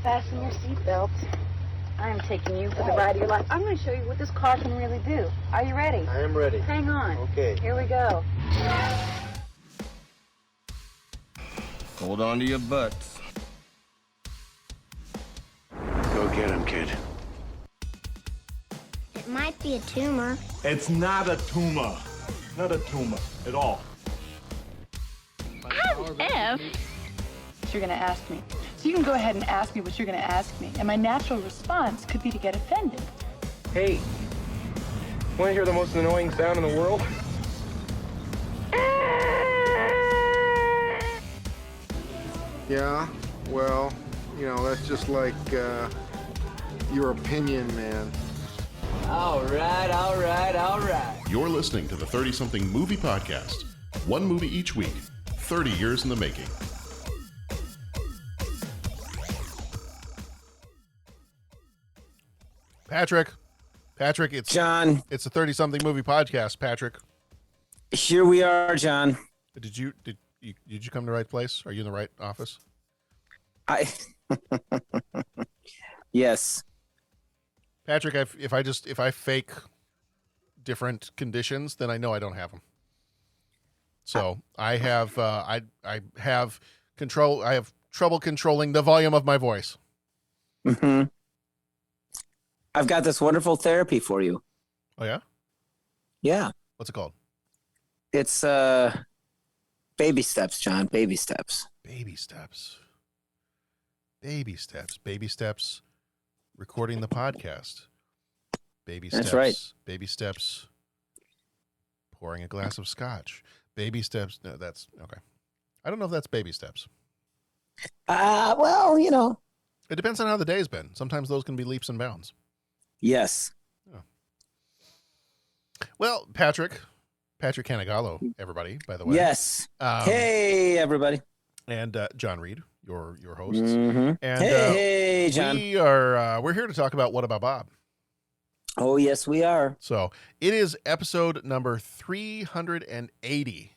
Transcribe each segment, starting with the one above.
Fasten your seatbelt. I am taking you for the ride of your life. I'm going to show you what this car can really do. Are you ready? I am ready. Hang on. Okay. Here we go. Hold on to your butts. Go get him, kid. It might be a tumor. It's not a tumor. Not a tumor at all. F? What you're going to ask me. So you can go ahead and ask me what you're going to ask me, and my natural response could be to get offended. Hey, want to hear the most annoying sound in the world? Yeah, well, that's just like your opinion, man. All right. You're listening to the 30-something movie podcast. One movie each week, 30 years in the making. Patrick, it's John. It's a 30-something movie podcast, Patrick. Here we are, John. Did you come to the right place? Are you in the right office? Yes. Patrick, if I fake different conditions, then I know I don't have them. So I have control. I have trouble controlling the volume of my voice. Mm-hmm. I've got this wonderful therapy for you. Oh yeah? Yeah. What's it called? It's baby steps, John. Baby steps. Baby steps. Baby steps. Baby steps. Recording the podcast. Baby steps. That's right. Baby steps. Pouring a glass of scotch. Baby steps. No, that's okay. I don't know if that's baby steps. Well, It depends on how the day's been. Sometimes those can be leaps and bounds. Yes. Oh. Well, Patrick Canigallo, everybody, by the way. Yes. Hey, everybody. And John Reed, your hosts. Mm-hmm. And hey, John. We're here to talk about What About Bob? Oh, yes, we are. So it is episode number 380.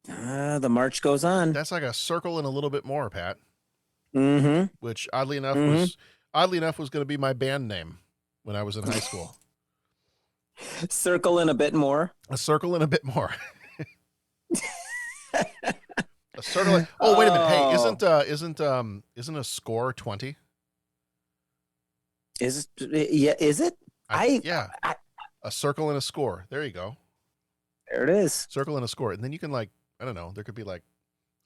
The march goes on. That's like a circle and a little bit more, Pat. Mm-hmm. Which oddly enough was going to be my band name when I was in high school. Circle and a bit more. A circle and a bit more. A circle. Oh, wait a minute. Hey, isn't a score 20? Is it? Yeah. A circle and a score. There you go. There it is. Circle and a score. And then you can I don't know, there could be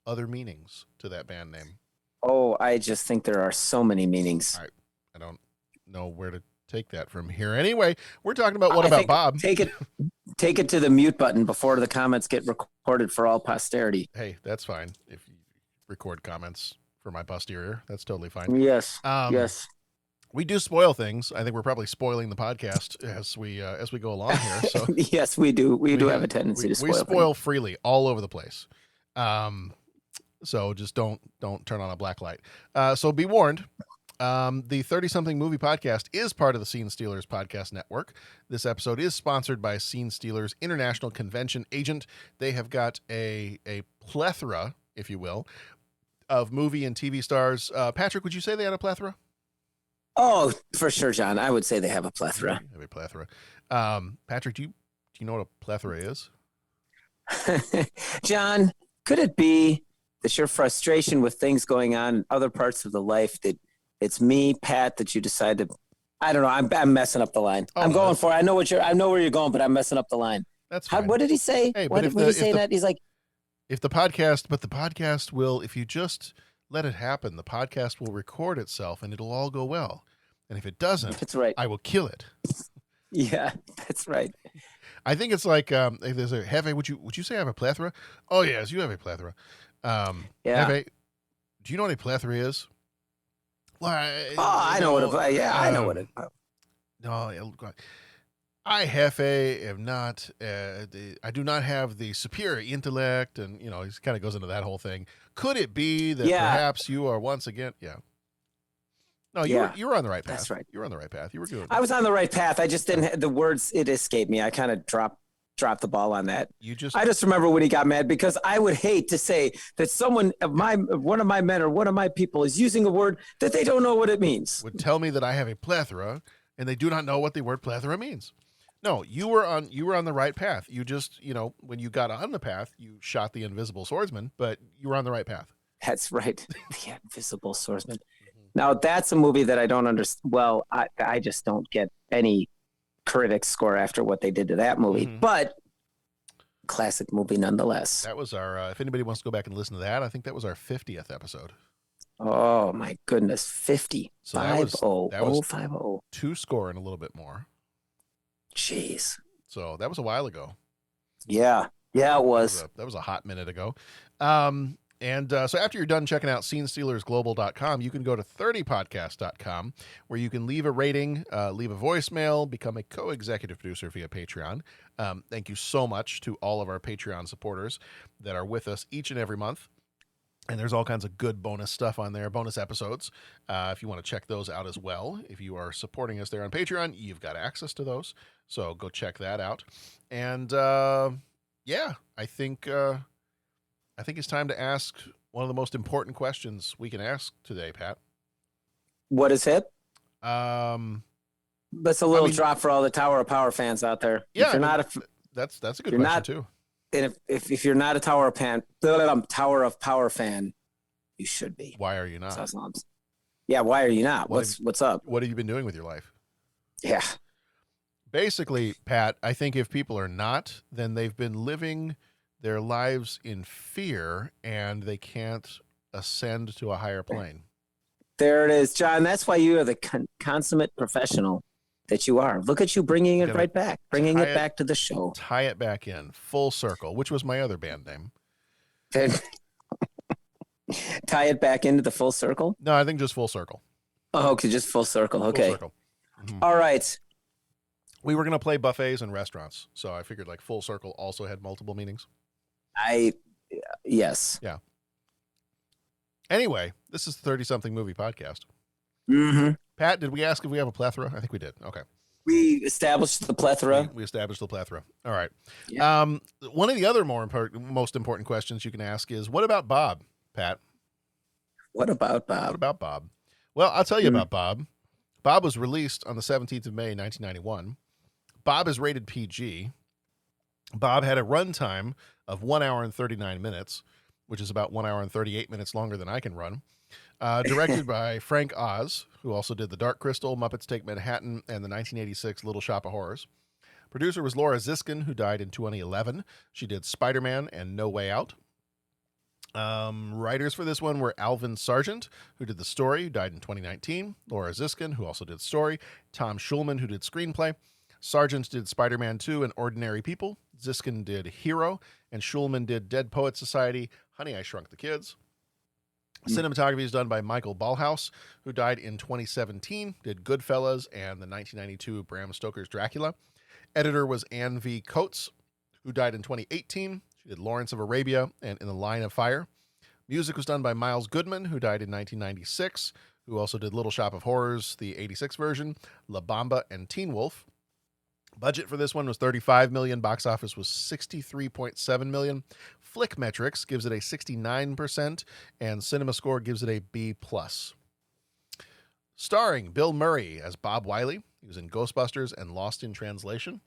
other meanings to that band name. Oh, I just think there are so many meanings. I don't know where to take that from here. Anyway, we're talking about What About Bob? Take it to the mute button before the comments get recorded for all posterity. Hey, that's fine. If you record comments for my posterior, that's totally fine. Yes. Yes. We do spoil things. I think we're probably spoiling the podcast as we go along here. So yes, we do. We do have a tendency to spoil. We spoil freely all over the place. So just don't turn on a black light. So be warned. The 30-something movie podcast is part of the Scene Stealers podcast network. This episode is sponsored by Scene Stealers International Convention Agent. They have got a plethora, if you will, of movie and TV stars. Patrick, would you say they had a plethora? Oh, for sure, John. I would say they have a plethora. They have a plethora. Patrick, do you know what a plethora is? John, could it be that your frustration with things going on in other parts of the life that it's me, Pat, that you decide to? I don't know. I'm messing up the line. I'm going for it. I know where you're going, but I'm messing up the line. That's fine. What did he say? Hey, what did he say? That he's like, the podcast will, if you just let it happen, the podcast will record itself and it'll all go well. And if it doesn't, that's right. I will kill it. Yeah, that's right. I think it's like if there's a Hefe. Would you say I have a plethora? Oh yes, you have a plethora. Yeah. Hefe, do you know what a plethora is? Well, I know what it. Yeah, I know what it. No, I Hefe am not. I do not have the superior intellect, and he kind of goes into that whole thing. Could it be that perhaps you are once again? Yeah. No, you were on the right path. That's right. You were on the right path. You were good. I was on the right path. I just didn't have the words. It escaped me. I kind of dropped dropped the ball on that. I just remember when he got mad because I would hate to say that one of my men or one of my people is using a word that they don't know what it means. Would tell me that I have a plethora and they do not know what the word plethora means. No, you were on the right path. You just, when you got on the path, you shot the invisible swordsman, but you were on the right path. That's right. The invisible swordsman. Now that's a movie that I don't understand. Well, I just don't get any critics score after what they did to that movie, but classic movie nonetheless. That was our, if anybody wants to go back and listen to that, I think that was our 50th episode. Oh my goodness. 50. So 5-0. that was 5-0. 2 score and a little bit more. Jeez. So that was a while ago. Yeah. Yeah, it was. That was a hot minute ago. So after you're done checking out scenestealersglobal.com, you can go to 30podcast.com where you can leave a rating, leave a voicemail, become a co-executive producer via Patreon. Thank you so much to all of our Patreon supporters that are with us each and every month. And there's all kinds of good bonus stuff on there, bonus episodes. If you want to check those out as well, if you are supporting us there on Patreon, you've got access to those. So go check that out. And I think it's time to ask one of the most important questions we can ask today, Pat. What is it? That's a little drop for all the Tower of Power fans out there. Yeah, that's a good question too. And if you're not a Tower of Power fan, you should be. Why are you not? Yeah, why are you not? What's up? What have you been doing with your life? Yeah. Basically, Pat, I think if people are not, then they've been living their lives in fear and they can't ascend to a higher plane. There it is, John. That's why you are the consummate professional that you are. Look at you bringing it right back, bringing it back to the show. Tie it back in, full circle, which was my other band name. Tie it back into the full circle? No, I think just full circle. Oh, okay, just full circle. Okay. Full circle. Mm-hmm. All right. We were going to play buffets and restaurants, so I figured like full circle also had multiple meanings. Yes. Yeah. Anyway, this is the 30-something movie podcast. Mm-hmm. Pat, did we ask if we have a plethora? I think we did. Okay. We established the plethora. We established the plethora. All right. Yeah. One of the other most important questions you can ask is, what about Bob, Pat? What about Bob? What about Bob? Well, I'll tell you about Bob. Bob was released on the 17th of May, 1991. Bob is rated PG. Bob had a runtime of 1 hour and 39 minutes, which is about 1 hour and 38 minutes longer than I can run. Directed by Frank Oz, who also did The Dark Crystal, Muppets Take Manhattan, and the 1986 Little Shop of Horrors. Producer was Laura Ziskin, who died in 2011. She did Spider-Man and No Way Out. Writers for this one were Alvin Sargent, who did the story, who died in 2019. Laura Ziskin, who also did story. Tom Schulman, who did screenplay. Sargent did Spider-Man 2 and Ordinary People. Ziskin did Hero, and Schulman did Dead Poets Society, Honey, I Shrunk the Kids. Cinematography is done by Michael Ballhaus, who died in 2017, did Goodfellas and the 1992 Bram Stoker's Dracula. Editor was Anne V. Coates, who died in 2018. She did Lawrence of Arabia and In the Line of Fire. Music was done by Miles Goodman, who died in 1996, who also did Little Shop of Horrors, the 86 version, La Bamba, and Teen Wolf. Budget for this one was $35 million. Box office was $63.7 million. Flick Metrics gives it a 69%, and CinemaScore gives it a B+. Starring Bill Murray as Bob Wiley. He was in Ghostbusters and Lost in Translation.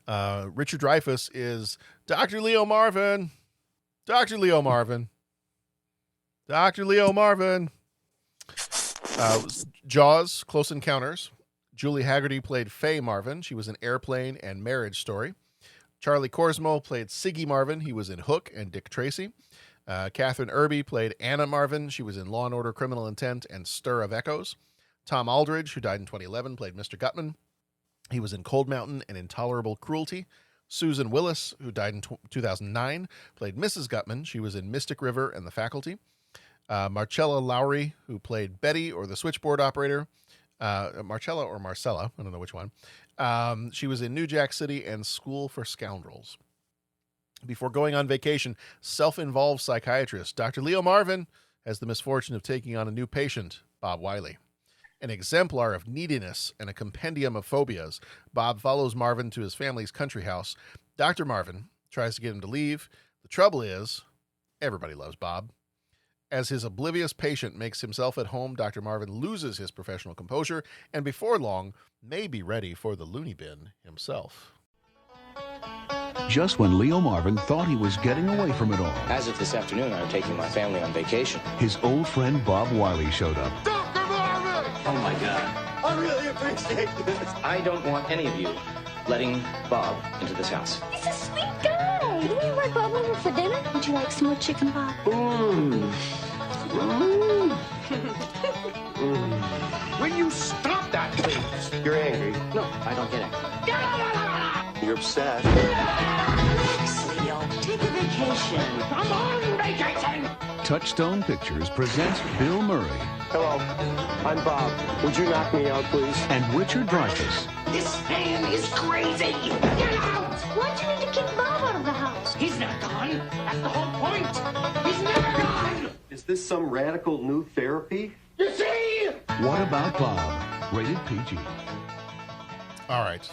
Richard Dreyfuss is Dr. Leo Marvin. Dr. Leo Marvin. Dr. Leo Marvin. Jaws, Close Encounters. Julie Haggerty played Faye Marvin. She was in Airplane and Marriage Story. Charlie Korsmo played Siggy Marvin. He was in Hook and Dick Tracy. Catherine Irby played Anna Marvin. She was in Law & Order, Criminal Intent, and Stir of Echoes. Tom Aldridge, who died in 2011, played Mr. Gutman. He was in Cold Mountain and Intolerable Cruelty. Susan Willis, who died in 2009, played Mrs. Gutman. She was in Mystic River and The Faculty. Marcella Lowry, who played Betty or the switchboard operator. Marcella or Marcella, I don't know which one. She was in New Jack City and School for Scoundrels. Before going on vacation, self-involved psychiatrist Dr. Leo Marvin has the misfortune of taking on a new patient, Bob Wiley. An exemplar of neediness and a compendium of phobias, Bob follows Marvin to his family's country house. Dr. Marvin tries to get him to leave. The trouble is, everybody loves Bob. As his oblivious patient makes himself at home, Dr. Marvin loses his professional composure and before long may be ready for the loony bin himself. Just when Leo Marvin thought he was getting away from it all. As of this afternoon, I'm taking my family on vacation. His old friend Bob Wiley showed up. Dr. Marvin! Oh my God. I really appreciate this. I don't want any of you letting Bob into this house. He's a sweet guy. Can we invite Bob over for dinner? Would you like some more chicken, Bob? Will you stop that, please? You're angry. No, I don't get angry. You're upset. Relax, Leo. Take a vacation. I'm on vacation! Touchstone Pictures presents Bill Murray Hello, I'm Bob. Would you knock me out, please? and Richard Dreyfuss. This man is crazy! Get out! Why'd you need to kick Bob out of the house? He's not gone. That's the whole point. He's never gone! Is this some radical new therapy? You see? What About Bob? Rated PG. All right.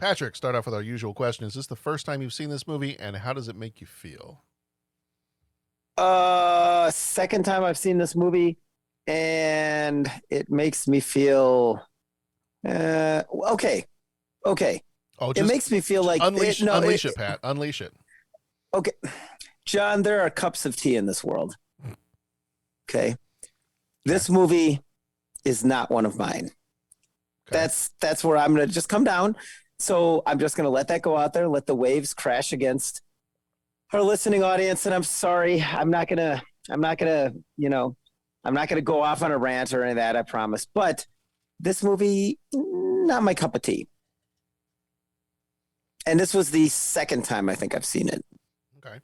Patrick, start off with our usual question. Is this the first time you've seen this movie, and how does it make you feel? Second time I've seen this movie, and it makes me feel okay. Oh, It makes me feel like unleash it, Pat. Unleash it. Okay, John, there are cups of tea in this world. Okay, this movie is not one of mine. Okay. That's where I'm gonna just come down. So I'm just gonna let that go out there, let the waves crash against our listening audience. And I'm sorry, I'm not gonna go off on a rant or any of that, I promise. But this movie, not my cup of tea. And this was the second time I think I've seen it. Okay.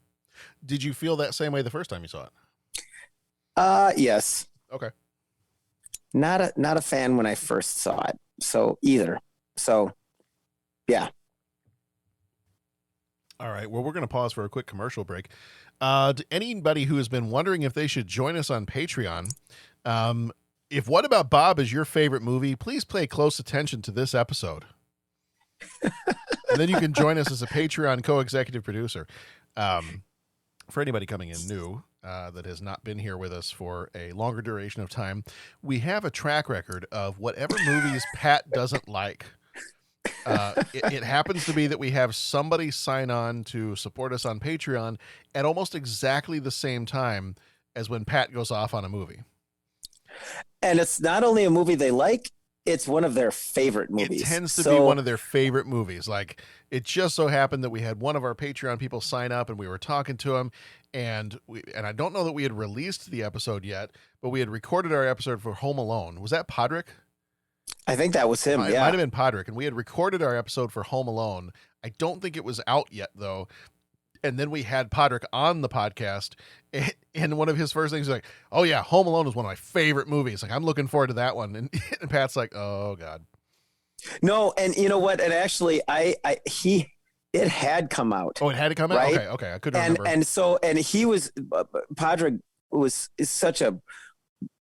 Did you feel that same way the first time you saw it? Yes. Okay. Not a fan when I first saw it. So either. So yeah. All right. Well, we're going to pause for a quick commercial break. To anybody who has been wondering if they should join us on Patreon, if What About Bob is your favorite movie, please pay close attention to this episode. And then you can join us as a Patreon co-executive producer. For anybody coming in new that has not been here with us for a longer duration of time, we have a track record of whatever movies Pat doesn't like. It happens to be that we have somebody sign on to support us on Patreon at almost exactly the same time as when Pat goes off on a movie. And it's not only a movie they like, it's one of their favorite movies. It tends to be one of their favorite movies. Like, it just so happened that we had one of our Patreon people sign up and we were talking to him, and I don't know that we had released the episode yet, but we had recorded our episode for Home Alone. Was that Podrick? I think that was him. It Yeah. might have been Podrick, and we had recorded our episode for Home Alone. I don't think it was out yet, though. And then we had Podrick on the podcast, and one of his first things was like, "Oh yeah, Home Alone is one of my favorite movies. Like, I'm looking forward to that one." And Pat's like, "Oh God." No, and you know what? And actually, it had come out. Oh, it had to come out. Right? Okay, I couldn't remember. And he was Podrick is such a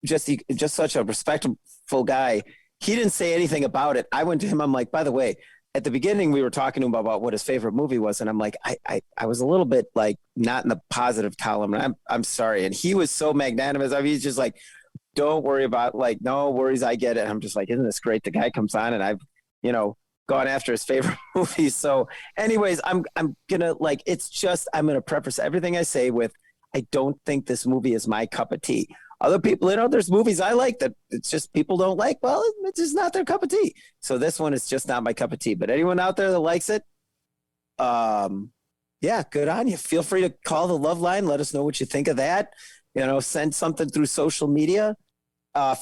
such a respectful guy. He didn't say anything about it. I went to him. I'm like, by the way, at the beginning, we were talking to him about what his favorite movie was. And I'm like, I was a little bit like not in the positive column. And I'm sorry. And he was so magnanimous. I mean, he's just like, don't worry about, like, no worries. I get it. And I'm just like, isn't this great? The guy comes on and I've, gone after his favorite movies. So anyways, I'm going to I'm going to preface everything I say with, I don't think this movie is my cup of tea. Other people, there's movies I like that it's just people don't like. Well, it's just not their cup of tea. So this one is just not my cup of tea. But anyone out there that likes it, yeah, good on you. Feel free to call the Love Line. Let us know what you think of that. Send something through social media.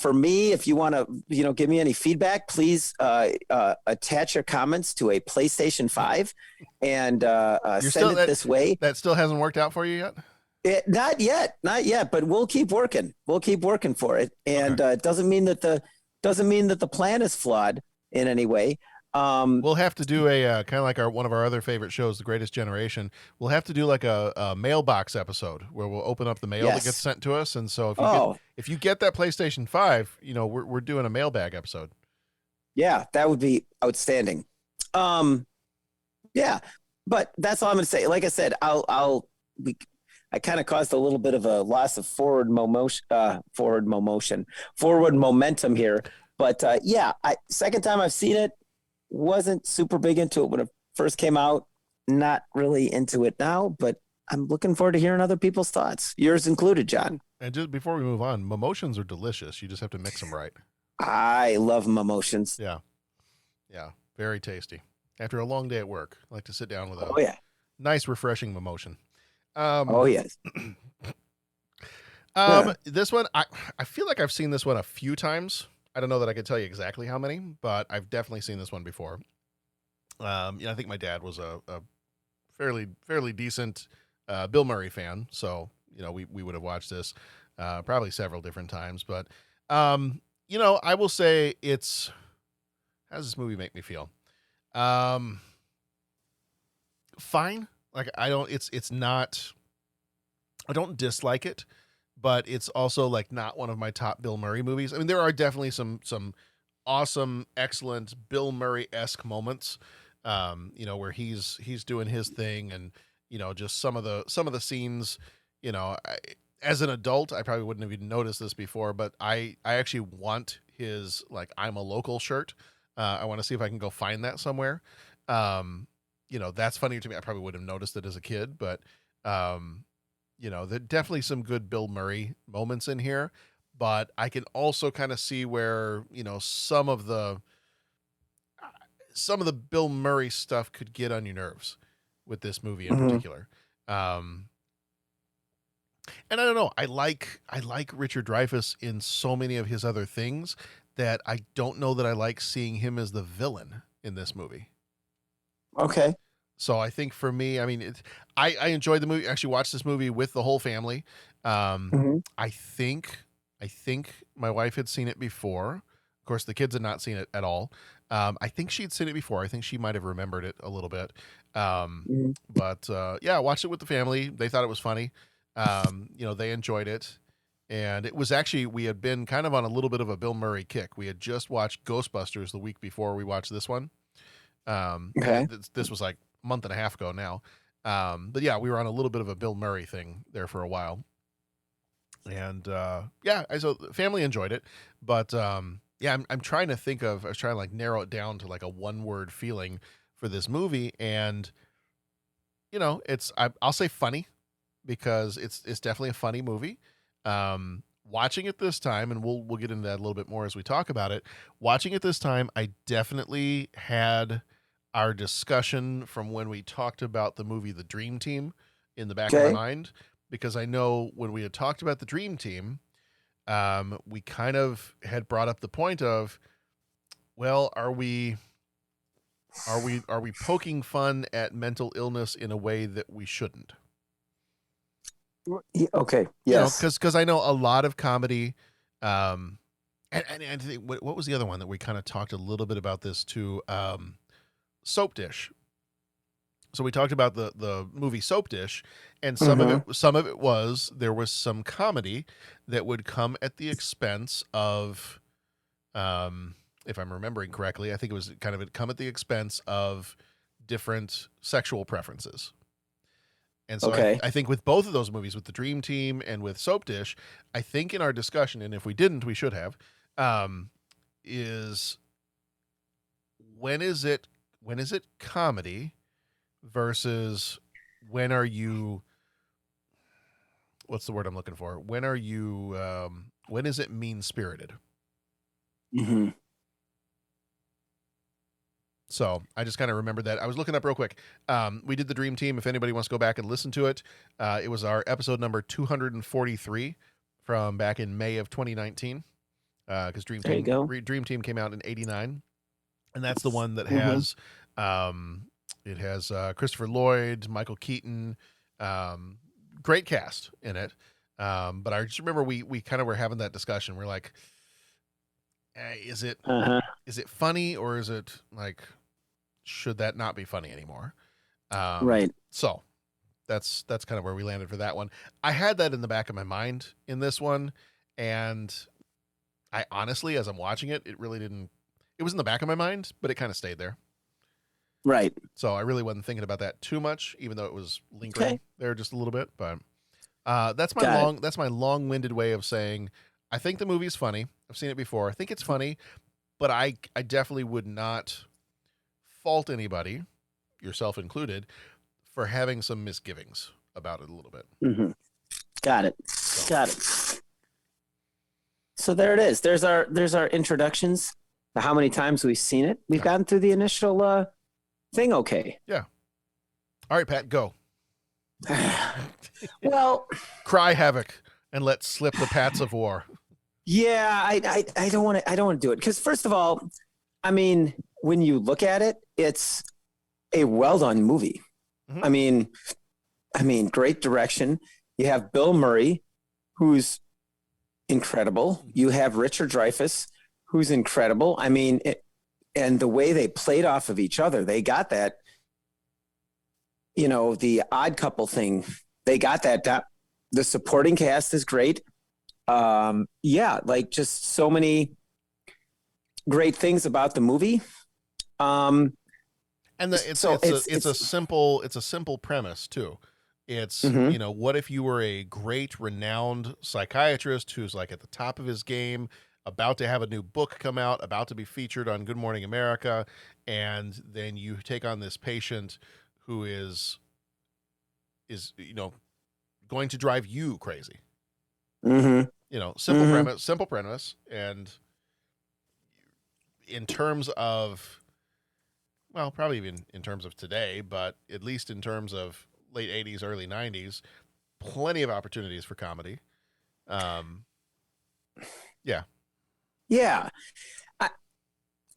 For me, if you want to, give me any feedback, please attach your comments to a PlayStation 5 and send it this way. That still hasn't worked out for you yet? Not yet, but we'll keep working. We'll keep working for it, and it doesn't mean that the plan is flawed in any way. We'll have to do a kind of like one of our other favorite shows, The Greatest Generation. We'll have to do like a mailbox episode where we'll open up the mail that gets sent to us. And so if you get that PlayStation 5, we're doing a mailbag episode. Yeah, that would be outstanding. Yeah, but that's all I'm going to say. Like I said, I kind of caused a little bit of a loss of forward momentum here. But second time I've seen it, wasn't super big into it when it first came out. Not really into it now, but I'm looking forward to hearing other people's thoughts, yours included, John. And just before we move on, Momotions are delicious. You just have to mix them right. I love Momotions. Yeah, very tasty. After a long day at work, I like to sit down with a nice, refreshing Momotion. Yes. This one, I feel like I've seen this one a few times. I don't know that I could tell you exactly how many, but I've definitely seen this one before. I think my dad was a fairly decent Bill Murray fan, so we would have watched this probably several different times. But I will say it's, how does this movie make me feel? Fine. Like I don't dislike it, but it's also like not one of my top Bill Murray movies. I mean, there are definitely some awesome, excellent Bill Murray-esque moments, where he's doing his thing, and just some of the scenes, as an adult, I probably wouldn't have even noticed this before, but I actually want his like I'm a local shirt. I want to see if I can go find that somewhere. That's funny to me. I probably would have noticed it as a kid, but there definitely some good Bill Murray moments in here, but I can also kind of see where, some of the Bill Murray stuff could get on your nerves with this movie in particular. And I don't know, I like Richard Dreyfuss in so many of his other things that I don't know that I like seeing him as the villain in this movie. Okay. So I think for me, I mean, I enjoyed the movie. I actually watched this movie with the whole family. I think my wife had seen it before. Of course, the kids had not seen it at all. I think she'd seen it before. I think she might have remembered it a little bit. But I watched it with the family. They thought it was funny. They enjoyed it. And it was actually, we had been kind of on a little bit of a Bill Murray kick. We had just watched Ghostbusters the week before we watched this one. This was like a month and a half ago now. But yeah, we were on a little bit of a Bill Murray thing there for a while. And so the family enjoyed it. But I'm trying to think of, I was trying to like narrow it down to like a one-word feeling for this movie. And, I'll say funny, because it's definitely a funny movie. Watching it this time, and we'll get into that a little bit more as we talk about it. Watching it this time, I definitely had our discussion from when we talked about the movie The Dream Team in the back of my mind, because I know when we had talked about The Dream Team, we kind of had brought up the point of, well, are we poking fun at mental illness in a way that we shouldn't? Okay. Yes. Because I know a lot of comedy, and I think what was the other one that we kind of talked a little bit about this too? Soap Dish. So we talked about the movie Soap Dish, and some of it was, there was some comedy that would come at the expense of, if I'm remembering correctly, I think it was kind of come at the expense of different sexual preferences. And so I think with both of those movies, with The Dream Team and with Soap Dish, I think in our discussion, and if we didn't, we should have, is when is it comedy versus when are you, what's the word I'm looking for? When are you, when is it mean-spirited? Mm-hmm. So I just kind of remembered that. I was looking up real quick. We did The Dream Team. If anybody wants to go back and listen to it, it was our episode number 243 from back in May of 2019. Because Dream Team came out in '89, and that's the one that has it has Christopher Lloyd, Michael Keaton, great cast in it. But I just remember we kind of were having that discussion. We're like, is it funny, or is it like should that not be funny anymore? Right. So that's kind of where we landed for that one. I had that in the back of my mind in this one, and I honestly, as I'm watching it, it really didn't. It was in the back of my mind, but it kind of stayed there. Right. So I really wasn't thinking about that too much, even though it was lingering there just a little bit. But that's my long-winded way of saying I think the movie's funny. I've seen it before. I think it's funny, but I definitely would not fault anybody, yourself included, for having some misgivings about it a little bit. Mm-hmm. Got it. So there it is. There's our introductions to how many times we've seen it. We've gotten through the initial thing. Okay. Yeah. All right, Pat, go. Well, cry havoc and let slip the pats of war. Yeah, I don't want to do it because first of all, I mean, when you look at it, it's a well done movie. Mm-hmm. I mean, great direction. You have Bill Murray, who's incredible. You have Richard Dreyfuss, who's incredible. I mean, and the way they played off of each other, they got that. You know, the odd couple thing, they got that. The supporting cast is great. Yeah, like just so many great things about the movie. And it's a simple premise too. It's, mm-hmm. you know, what if you were a great renowned psychiatrist who's like at the top of his game, about to have a new book come out, about to be featured on Good Morning America, and then you take on this patient who is you know, going to drive you crazy. Mm-hmm. You know, simple premise, and in terms of, well, probably even in terms of today, but at least in terms of late 80s, early 90s, plenty of opportunities for comedy. Yeah. Yeah.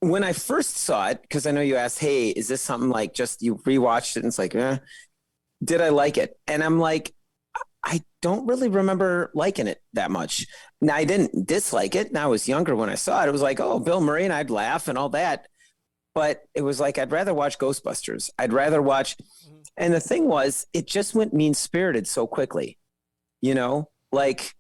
When I first saw it, because I know you asked, hey, is this something like just you rewatched it and it's like, did I like it? And I'm like, I don't really remember liking it that much. Now, I didn't dislike it. Now, I was younger when I saw it. It was like, oh, Bill Murray, and I'd laugh and all that. But it was like, I'd rather watch Ghostbusters. I'd rather watch. And the thing was, it just went mean-spirited so quickly. You know, like,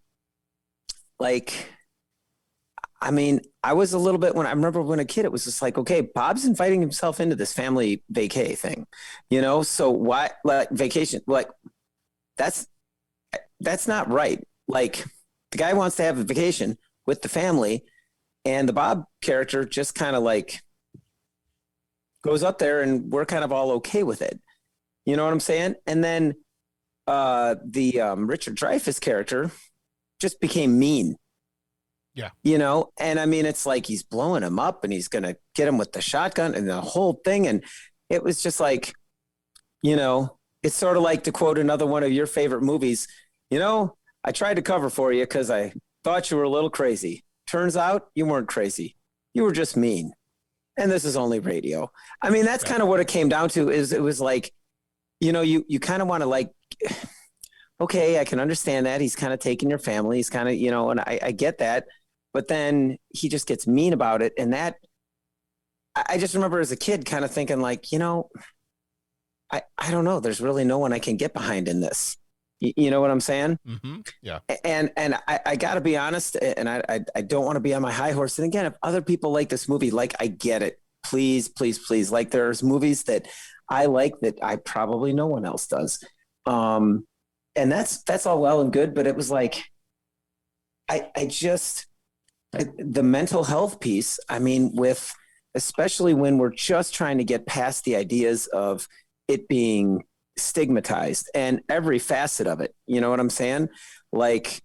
I mean, I was a little bit I remember when a kid, it was just like, okay, Bob's inviting himself into this family vacay thing, you know? So why, like, vacation, like, that's not right. Like, the guy wants to have a vacation with the family, and the Bob character just kind of like goes up there, and we're kind of all okay with it. You know what I'm saying? And then the Richard Dreyfuss character just became mean. Yeah. You know, and I mean, it's like he's blowing him up and he's going to get him with the shotgun and the whole thing. And it was just like, you know, it's sort of like, to quote another one of your favorite movies, you know, I tried to cover for you because I thought you were a little crazy. Turns out you weren't crazy. You were just mean. And this is only radio. I mean, that's kind of what it came down to. Is it was like, you know, you kind of want to like, okay, I can understand that. He's kind of taking your family. He's kind of, you know, and I get that. But then he just gets mean about it. And that, I just remember as a kid kind of thinking like, you know, I don't know. There's really no one I can get behind in this. You know what I'm saying? Mm-hmm. Yeah. And I got to be honest, and I don't want to be on my high horse. And again, if other people like this movie, like, I get it. Please, please, please. Like, there's movies that I like that I probably no one else does. And that's all well and good. But it was like, the mental health piece, I mean, especially when we're just trying to get past the ideas of it being stigmatized and every facet of it, you know what I'm saying? Like,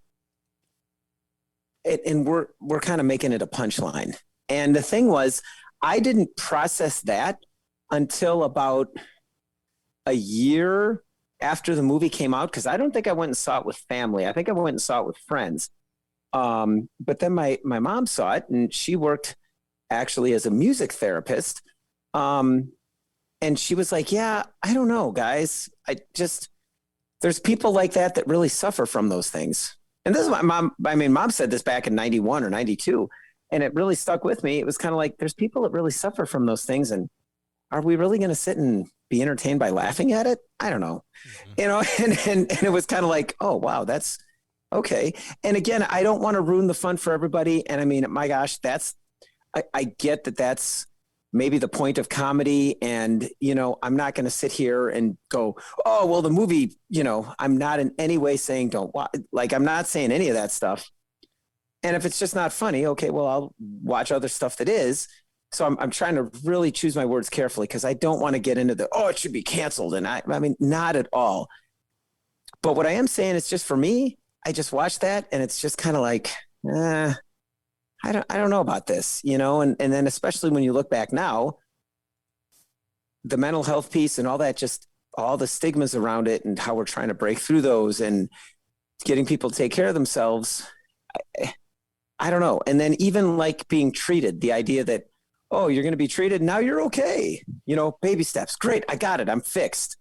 and we're kind of making it a punchline. And the thing was, I didn't process that until about a year after the movie came out, because I don't think I went and saw it with family. I think I went and saw it with friends. But then my mom saw it, and she worked actually as a music therapist. And she was like, yeah, I don't know, guys. There's people like that really suffer from those things. And this is my mom. I mean, mom said this back in 91 or 92, and it really stuck with me. It was kind of like, there's people that really suffer from those things. And are we really going to sit and be entertained by laughing at it? I don't know. And it was kind of like, oh, wow, that's okay. And again, I don't want to ruin the fun for everybody. And I mean, my gosh, I get that that's maybe the point of comedy. And, I'm not going to sit here and go, oh, well, the movie, I'm not in any way saying don't watch. Like, I'm not saying any of that stuff. And if it's just not funny, okay, well, I'll watch other stuff that is. So I'm trying to really choose my words carefully because I don't want to get into it should be canceled. And I mean, not at all. But what I am saying is just for me, I just watched that and it's just kind of like, I don't know about this, and then especially when you look back now, the mental health piece and all that, just all the stigmas around it and how we're trying to break through those and getting people to take care of themselves. I don't know. And then even like being treated, the idea that, oh, you're going to be treated. Now you're okay. Baby steps. Great. I got it. I'm fixed.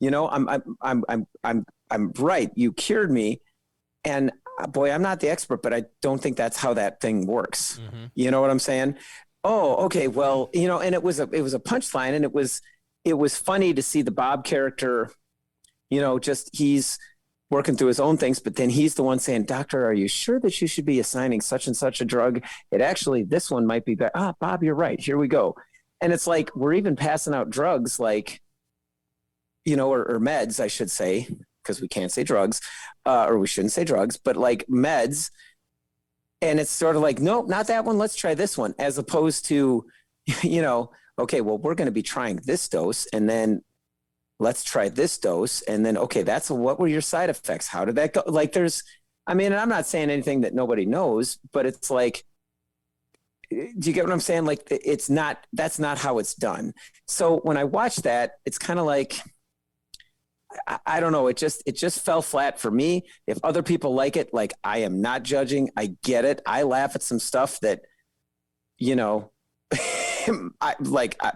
I'm right. You cured me. And boy, I'm not the expert, but I don't think that's how that thing works. Mm-hmm. You know what I'm saying? Oh, okay. Well, and it was a punchline, and it was funny to see the Bob character, just he's working through his own things, but then he's the one saying, doctor, are you sure that you should be assigning such and such a drug? This one might be better. Ah, Bob, you're right. Here we go. And it's like, we're even passing out drugs like, or meds, I should say, because we can't say drugs, or we shouldn't say drugs, but like meds. And it's sort of like, nope, not that one. Let's try this one. As opposed to, okay, well, we're going to be trying this dose and then let's try this dose. And then, okay, what were your side effects? How did that go? Like and I'm not saying anything that nobody knows, but it's like, do you get what I'm saying? Like, that's not how it's done. So when I watch that, it's kind of like, I don't know. It just fell flat for me. If other people like it, like, I am not judging. I get it. I laugh at some stuff that,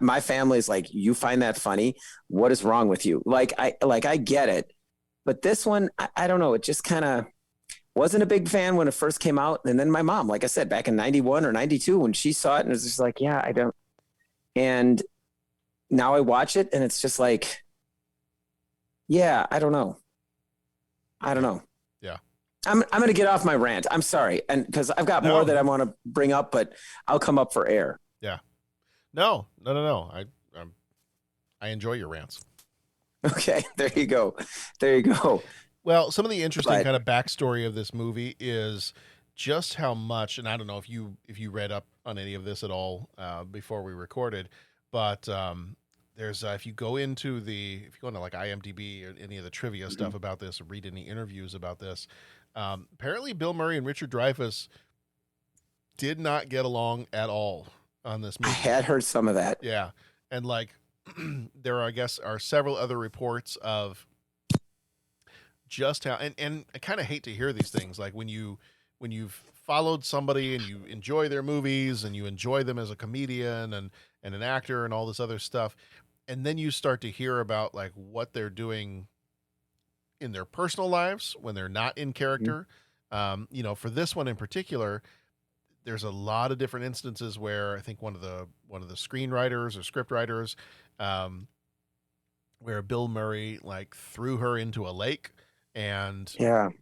my family's like, you find that funny? What is wrong with you? I get it. But this one, I don't know. It just kind of wasn't a big fan when it first came out. And then my mom, like I said, back in 91 or 92, when she saw it, and it was just like, yeah, I don't. And now I watch it and it's just like, yeah, I don't know. Yeah. I'm going to get off my rant. I'm sorry. And because I've got more that I want to bring up, but I'll come up for air. Yeah. No. I enjoy your rants. Okay. There you go. Well, some of the interesting kind of backstory of this movie is just how much, and I don't know if you read up on any of this at all before we recorded, but there's if you go into like IMDb or any of the trivia stuff about this, or read any interviews about this, apparently Bill Murray and Richard Dreyfuss did not get along at all on this movie. I had heard some of that. Yeah, and like there are, I guess, several other reports of just how, and I kind of hate to hear these things, like when you've followed somebody and you enjoy their movies and you enjoy them as a comedian and an actor and all this other stuff, and then you start to hear about like what they're doing in their personal lives when they're not in character. Mm-hmm. For this one in particular, there's a lot of different instances where I think one of the screenwriters or script writers, where Bill Murray like threw her into a lake and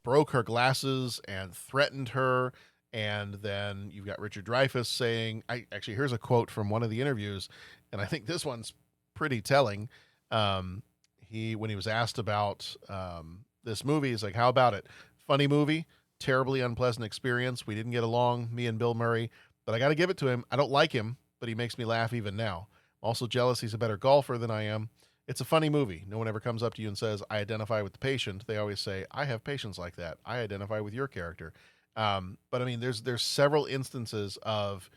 broke her glasses and threatened her. And then you've got Richard Dreyfuss saying, here's a quote from one of the interviews, and I think this one's pretty telling. When he was asked about this movie, he's like, how about it? Funny movie, terribly unpleasant experience. We didn't get along, me and Bill Murray, but I got to give it to him. I don't like him, but he makes me laugh even now. I'm also jealous he's a better golfer than I am. It's a funny movie. No one ever comes up to you and says, I identify with the patient. They always say, I have patients like that. I identify with your character. But I mean, there's several instances of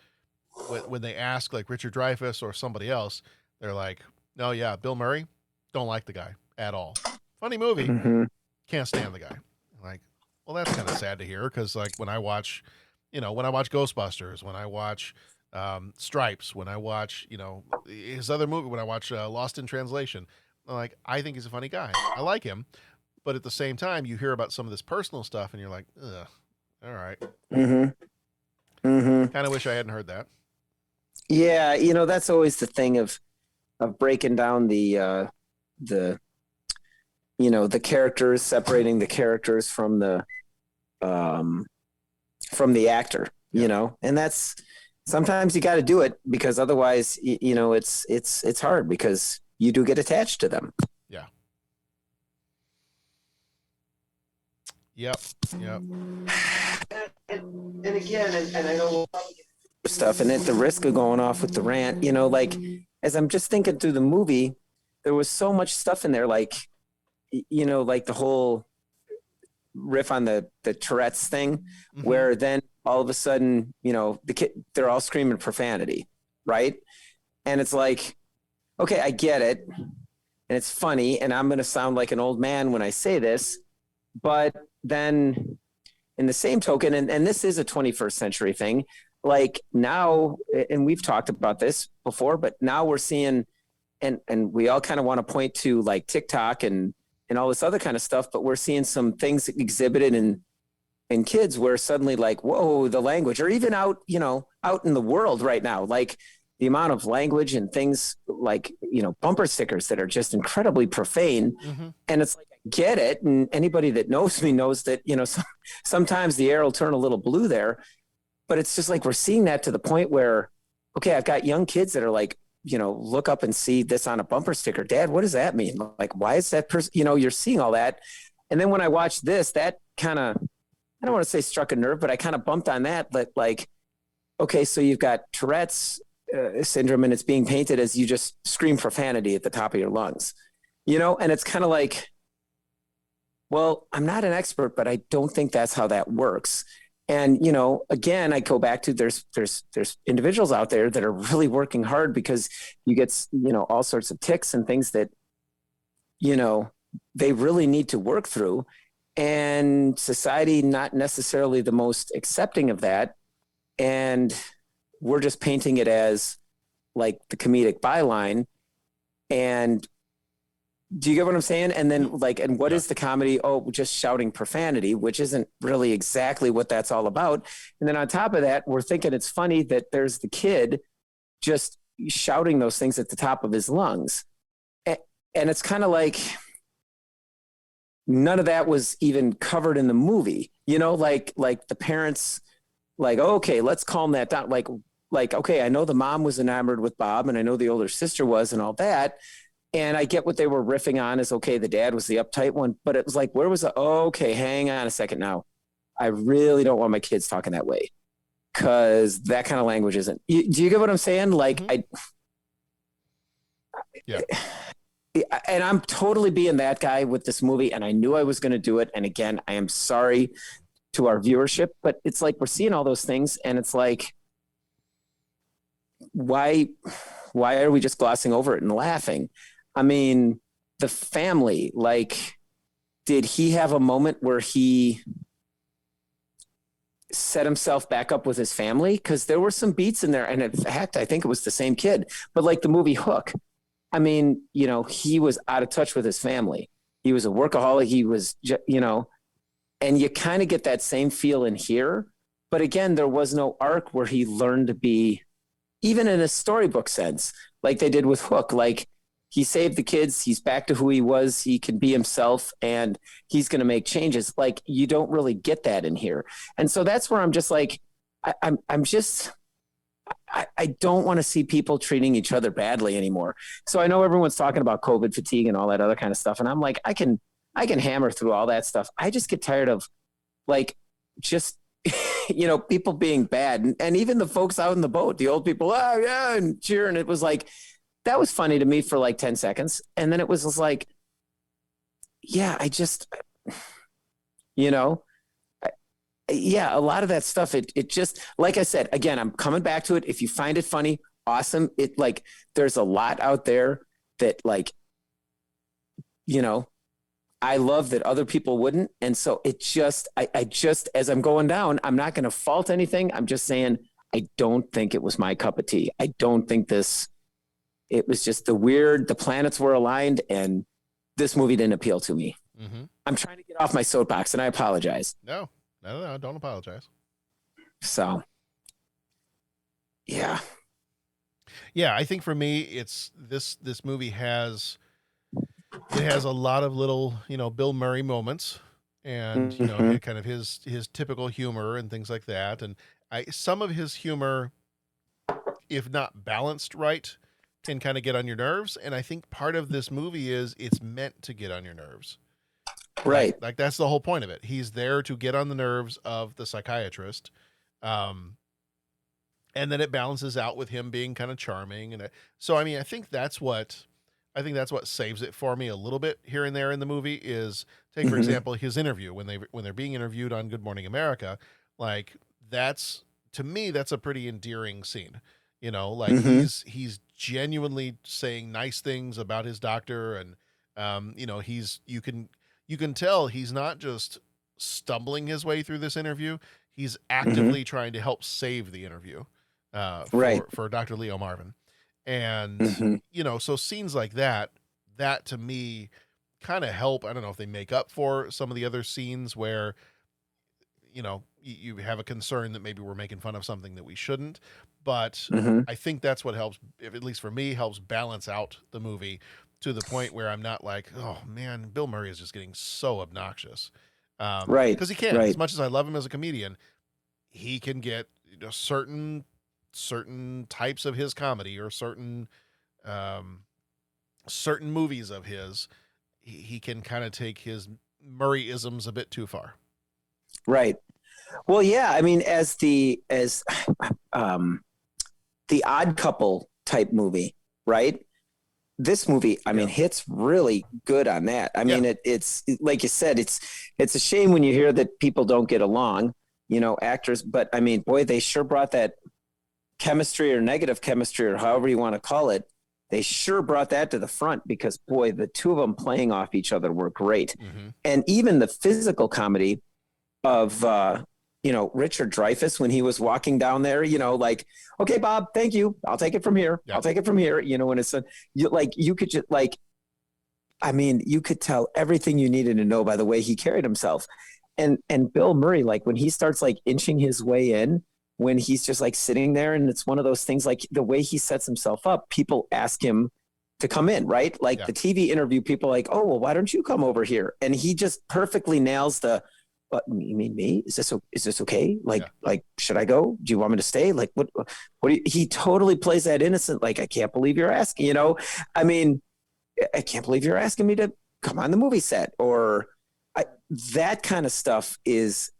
when they ask like Richard Dreyfuss or somebody else, they're like, no, yeah, Bill Murray, don't like the guy at all. Funny movie, can't stand the guy. I'm like, well, that's kind of sad to hear, because like when I watch Ghostbusters, when I watch Stripes, when I watch his other movie, when I watch Lost in Translation, I'm like, I think he's a funny guy. I like him, but at the same time, you hear about some of this personal stuff, and you're like, ugh. All right. Kind of wish I hadn't heard that. Yeah, that's always the thing of of breaking down the the characters, separating the characters from the actor, and that's sometimes you got to do it because otherwise, it's hard because you do get attached to them. Yeah. Yep. And again, and I know stuff, and at the risk of going off with the rant, like as I'm just thinking through the movie, there was so much stuff in there, like, like the whole riff on the Tourette's thing, where then all of a sudden, the kid, they're all screaming profanity, right? And it's like, okay, I get it, and it's funny, and I'm going to sound like an old man when I say this, but then in the same token, and this is a 21st century thing, like now, and we've talked about this before, but now we're seeing, and we all kind of want to point to like TikTok and all this other kind of stuff, but we're seeing some things exhibited in kids where suddenly like, whoa, the language, or even out in the world right now, like the amount of language and things like, bumper stickers that are just incredibly profane. And it's like, I get it. And anybody that knows me knows that, sometimes the air will turn a little blue there, but it's just like, we're seeing that to the point where, okay, I've got young kids that are like, look up and see this on a bumper sticker. Dad, what does that mean? Like, why is that person, you're seeing all that. And then when I watched this, that kind of, I don't want to say struck a nerve, but I kind of bumped on that. But like, okay, so you've got Tourette's syndrome and it's being painted as you just scream profanity at the top of your lungs, and it's kind of like, well, I'm not an expert, but I don't think that's how that works. And, again, I go back to there's individuals out there that are really working hard because you get, all sorts of tics and things that, they really need to work through, and society not necessarily the most accepting of that. And we're just painting it as like the comedic byline. And do you get what I'm saying? And then like, and what is the comedy? Oh, just shouting profanity, which isn't really exactly what that's all about. And then on top of that, we're thinking it's funny that there's the kid just shouting those things at the top of his lungs. And it's kind of like, none of that was even covered in the movie, like the parents, like, okay, let's calm that down. Like, okay, I know the mom was enamored with Bob and I know the older sister was and all that. And I get what they were riffing on is, okay, the dad was the uptight one, but it was like, where was the, okay, hang on a second now. I really don't want my kids talking that way because that kind of language isn't, do you get what I'm saying? Like, yeah. And I'm totally being that guy with this movie, and I knew I was going to do it. And again, I am sorry to our viewership, but it's like we're seeing all those things, and it's like, why are we just glossing over it and laughing? I mean, the family, like, did he have a moment where he set himself back up with his family? Because there were some beats in there, and in fact, I think it was the same kid. But like the movie Hook, I mean, he was out of touch with his family. He was a workaholic. He was, and you kind of get that same feel in here. But again, there was no arc where he learned to be, even in a storybook sense, like they did with Hook. Like, he saved the kids. He's back to who he was. He can be himself, and he's going to make changes. Like, you don't really get that in here. And so that's where I'm just like, I don't want to see people treating each other badly anymore. So I know everyone's talking about COVID fatigue and all that other kind of stuff. And I'm like, I can hammer through all that stuff. I just get tired of like, just, people being bad. And even the folks out in the boat, the old people, oh yeah, and cheering. It was like, that was funny to me for like 10 seconds. And then it was just like, yeah, yeah, a lot of that stuff, it just, like I said, again, I'm coming back to it. If you find it funny, awesome. It like, there's a lot out there that like, I love that other people wouldn't. And so it just, I just, as I'm going down, I'm not going to fault anything. I'm just saying, I don't think it was my cup of tea. I don't think it was just the planets were aligned, and this movie didn't appeal to me. Mm-hmm. I'm trying to get off my soapbox, and I apologize. No, don't apologize. So, yeah. Yeah, I think for me, it's this movie has a lot of little, Bill Murray moments, and kind of his typical humor and things like that. And some of his humor, if not balanced right, can kind of get on your nerves. And I think part of this movie is it's meant to get on your nerves. Right. Like that's the whole point of it. He's there to get on the nerves of the psychiatrist. And then it balances out with him being kind of charming. And so, I mean, I think that's what saves it for me a little bit here and there in the movie is take, for example, his interview when they're being interviewed on Good Morning America. Like to me, that's a pretty endearing scene. Like he's genuinely saying nice things about his doctor. And, you can tell he's not just stumbling his way through this interview. He's actively trying to help save the interview for Dr. Leo Marvin. And, so scenes like that to me kind of help. I don't know if they make up for some of the other scenes where, you have a concern that maybe we're making fun of something that we shouldn't. But I think that's what helps, at least for me, helps balance out the movie to the point where I'm not like, oh man, Bill Murray is just getting so obnoxious. Right. Because he can, as much as I love him as a comedian, he can get certain types of his comedy or certain movies of his, he can kind of take his Murray-isms a bit too far. Right. Well, yeah. I mean, as the Odd Couple type movie, right? This movie, I mean, hits really good on that. I mean, it's like you said, it's a shame when you hear that people don't get along, actors. But I mean, boy, they sure brought that chemistry or negative chemistry or however you want to call it. They sure brought that to the front because, boy, the two of them playing off each other were great. And even the physical comedy of, Richard Dreyfuss when he was walking down there, like, okay, Bob, thank you. I'll take it from here. I'll take it from here. When it's you could just you could tell everything you needed to know by the way he carried himself. And Bill Murray, like when he starts like inching his way in, when he's just like sitting there, and it's one of those things, like the way he sets himself up, people ask him to come in, right? Like the TV interview, people are like, oh, well, why don't you come over here? And he just perfectly nails what, you mean me? Is this okay? Like, should I go? Do you want me to stay? Like, what he totally plays that innocent, like, I can't believe you're asking, I mean, I can't believe you're asking me to come on the movie set, or that kind of stuff is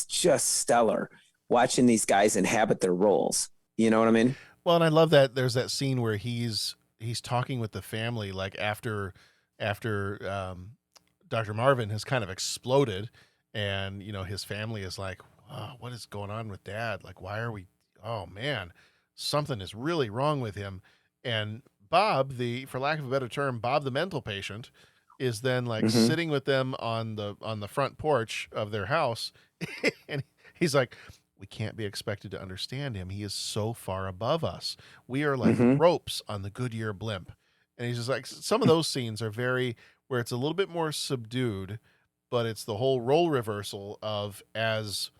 just stellar. Watching these guys inhabit their roles. You know what I mean? Well, and I love that there's that scene where he's talking with the family, like after Dr. Marvin has kind of exploded. And, his family is like, oh, what is going on with Dad? Like, why are we, oh man, something is really wrong with him. And Bob, for lack of a better term, Bob, the mental patient, is then like sitting with them on the front porch of their house. And he's like, we can't be expected to understand him. He is so far above us. We are like ropes on the Goodyear blimp. And he's just like, some of those scenes are where it's a little bit more subdued, but it's the whole role reversal of as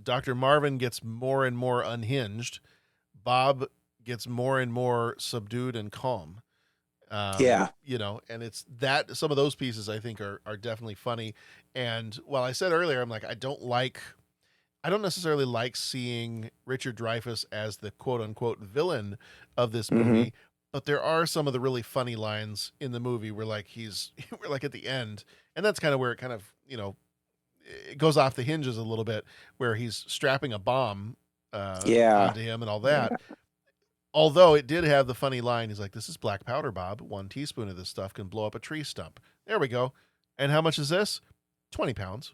Dr. Marvin gets more and more unhinged, Bob gets more and more subdued and calm. And it's that some of those pieces I think are definitely funny. And while I said earlier, I'm like, I don't necessarily like seeing Richard Dreyfuss as the quote unquote villain of this movie, but there are some of the really funny lines in the movie where like we're like at the end, and that's kind of where it kind of, it goes off the hinges a little bit, where he's strapping a bomb onto him and all that. Although it did have the funny line, he's like, this is black powder, Bob. 1 teaspoon of this stuff can blow up a tree stump. There we go. And how much is this? 20 pounds.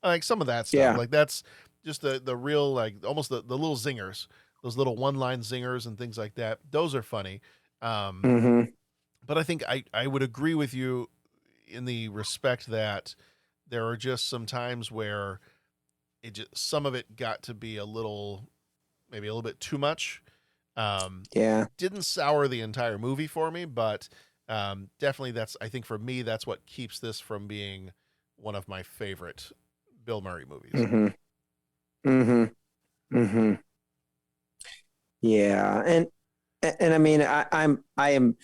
Like some of that stuff. Like that's just the real, like almost the little zingers, those little one-line zingers and things like that. Those are funny. But I think I would agree with you in the respect that there are just some times where some of it got to be maybe a little bit too much. Didn't sour the entire movie for me, but definitely I think for me, that's what keeps this from being one of my favorite Bill Murray movies. Yeah. And I mean, I am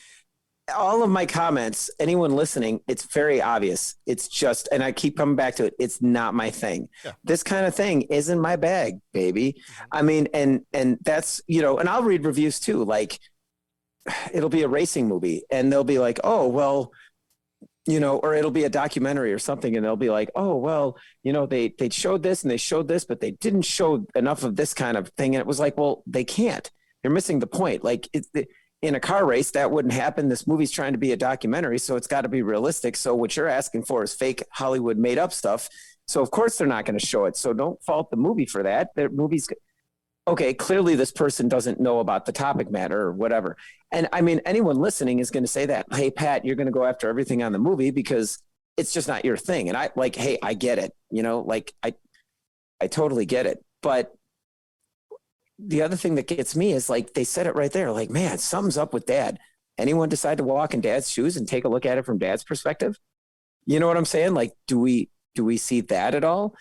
all of my comments, anyone listening, it's very obvious. It's just, and I keep coming back to it. It's not my thing. Yeah. This kind of thing isn't my bag, baby. I mean, and that's, you know, and I'll read reviews too. Like it'll be a racing movie and they'll be like, oh, well, you know, or it'll be a documentary or something. And they'll be like, oh, well, you know, they showed this and they showed this, but they didn't show enough of this kind of thing. And it was like, well, they can't. You're missing the point. Like in a car race, that wouldn't happen. This movie's trying to be a documentary, so it's got to be realistic. So what you're asking for is fake Hollywood made up stuff. So of course they're not going to show it. So don't fault the movie for that. The movie's okay. Clearly this person doesn't know about the topic matter or whatever. And I mean, anyone listening is going to say that, hey, Pat, you're going to go after everything on the movie because it's just not your thing. And I like, hey, I get it. You know, like I totally get it. But the other thing that gets me is like, they said it right there. Like, man, something's up with Dad. Anyone decide to walk in Dad's shoes and take a look at it from Dad's perspective? You know what I'm saying? Like, do we see that at all?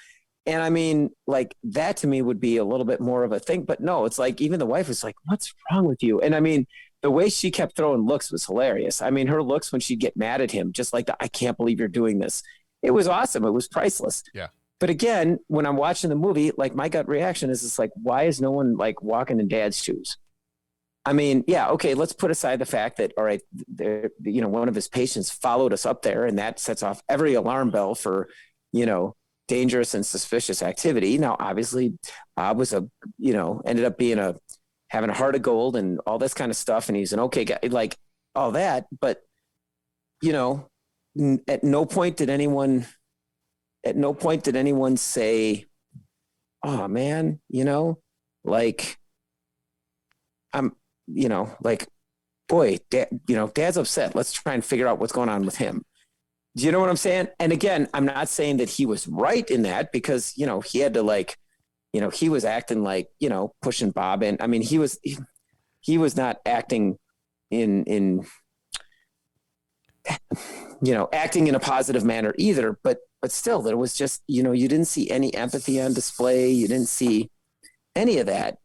And I mean, like that to me would be a little bit more of a thing, but no, it's like, even the wife was like, what's wrong with you? And I mean, the way she kept throwing looks was hilarious. I mean, her looks when she'd get mad at him, just like I can't believe you're doing this. It was awesome. It was priceless. Yeah. But again, when I'm watching the movie, like my gut reaction is it's like, why is no one like walking in Dad's shoes? I mean, yeah, okay, let's put aside the fact that, all right, you know, one of his patients followed us up there and that sets off every alarm bell for, you know, dangerous and suspicious activity. Now, obviously, Bob was ended up being having a heart of gold and all this kind of stuff. And he's an okay guy, like all that. But, you know, at no point did anyone say, oh man, you know, like you know, like, boy, Dad's upset. Let's try and figure out what's going on with him. Do you know what I'm saying? And again, I'm not saying that he was right in that because, you know, he had to like, you know, he was acting like, you know, pushing Bob in. I mean, he was not acting in you know, acting in a positive manner either, but still there was just, you know, you didn't see any empathy on display. You didn't see any of that.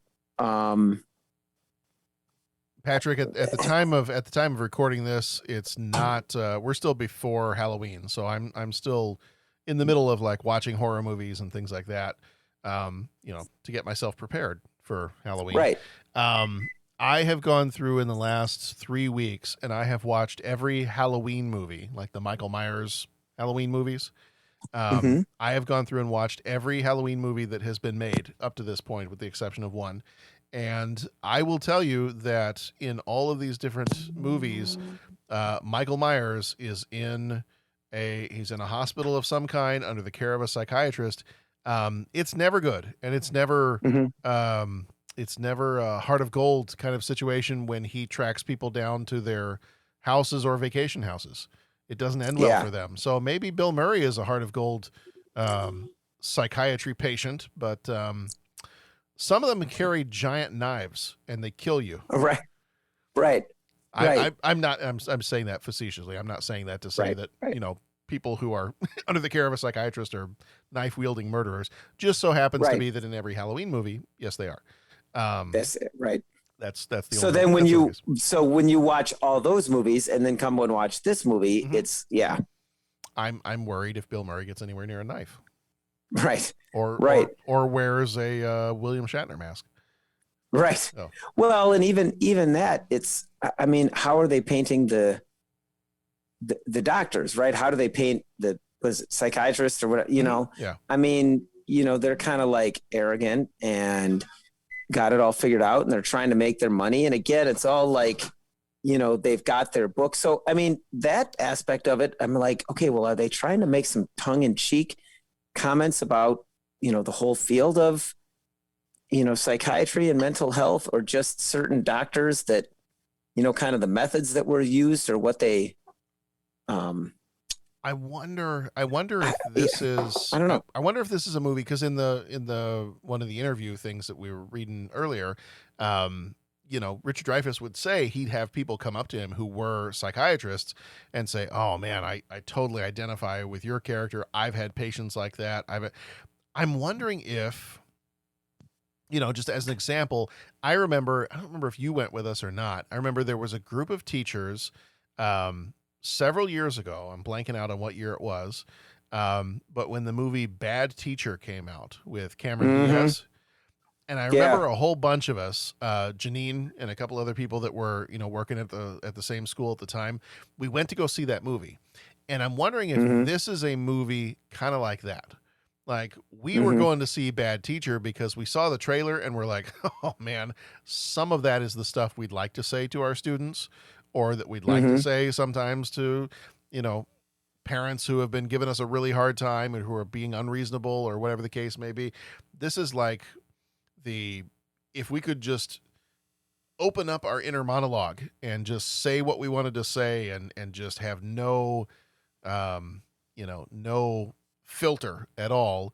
Patrick, at the time of recording this, it's not. We're still before Halloween, so I'm still in the middle of like watching horror movies and things like that. You know, to get myself prepared for Halloween. Right. I have gone through in the last 3 weeks, and I have watched every Halloween movie, like the Michael Myers Halloween movies. I have gone through and watched every Halloween movie that has been made up to this point, with the exception of one. And I will tell you that in all of these different movies, Michael Myers is he's in a hospital of some kind under the care of a psychiatrist. It's never good. And it's never a heart of gold kind of situation when he tracks people down to their houses or vacation houses. It doesn't end well for them. So maybe Bill Murray is a heart of gold psychiatry patient, but some of them carry giant knives and they kill you. Right. I'm saying that facetiously. I'm not saying that to say that, you know, people who are under the care of a psychiatrist are knife wielding murderers. Just so happens to be that in every Halloween movie, yes, they are. That's it. Right. That's the so only, then when you watch all those movies and then come and watch this movie, it's I'm worried if Bill Murray gets anywhere near a knife. Right. Or wears a William Shatner mask. Right. So. Well, and even that, it's, I mean, how are they painting the doctors, right? How do they paint was it psychiatrists or whatever, you know? Yeah. I mean, you know, they're kind of like arrogant and got it all figured out and they're trying to make their money. And again, it's all like, you know, they've got their book. So, I mean, that aspect of it, I'm like, okay, well, are they trying to make some tongue in cheek comments about, you know, the whole field of, you know, psychiatry and mental health, or just certain doctors that, you know, kind of the methods that were used or what they, I wonder if this is, I don't know. I wonder if this is a movie, because in the one of the interview things that we were reading earlier, you know, Richard Dreyfuss would say he'd have people come up to him who were psychiatrists and say, oh man, I totally identify with your character. I've had patients like that. I'm wondering if just as an example, I don't remember if you went with us or not. I remember there was a group of teachers several years ago. I'm blanking out on what year it was. But when the movie Bad Teacher came out with Cameron Diaz, and I remember a whole bunch of us, Janine and a couple other people that were, working at the same school at the time, we went to go see that movie. And I'm wondering if this is a movie kind of like that. Like, we were going to see Bad Teacher because we saw the trailer and we're like, oh man, some of that is the stuff we'd like to say to our students, or that we'd like to say sometimes to, parents who have been giving us a really hard time and who are being unreasonable or whatever the case may be. This is like if we could just open up our inner monologue and just say what we wanted to say and just have no filter at all,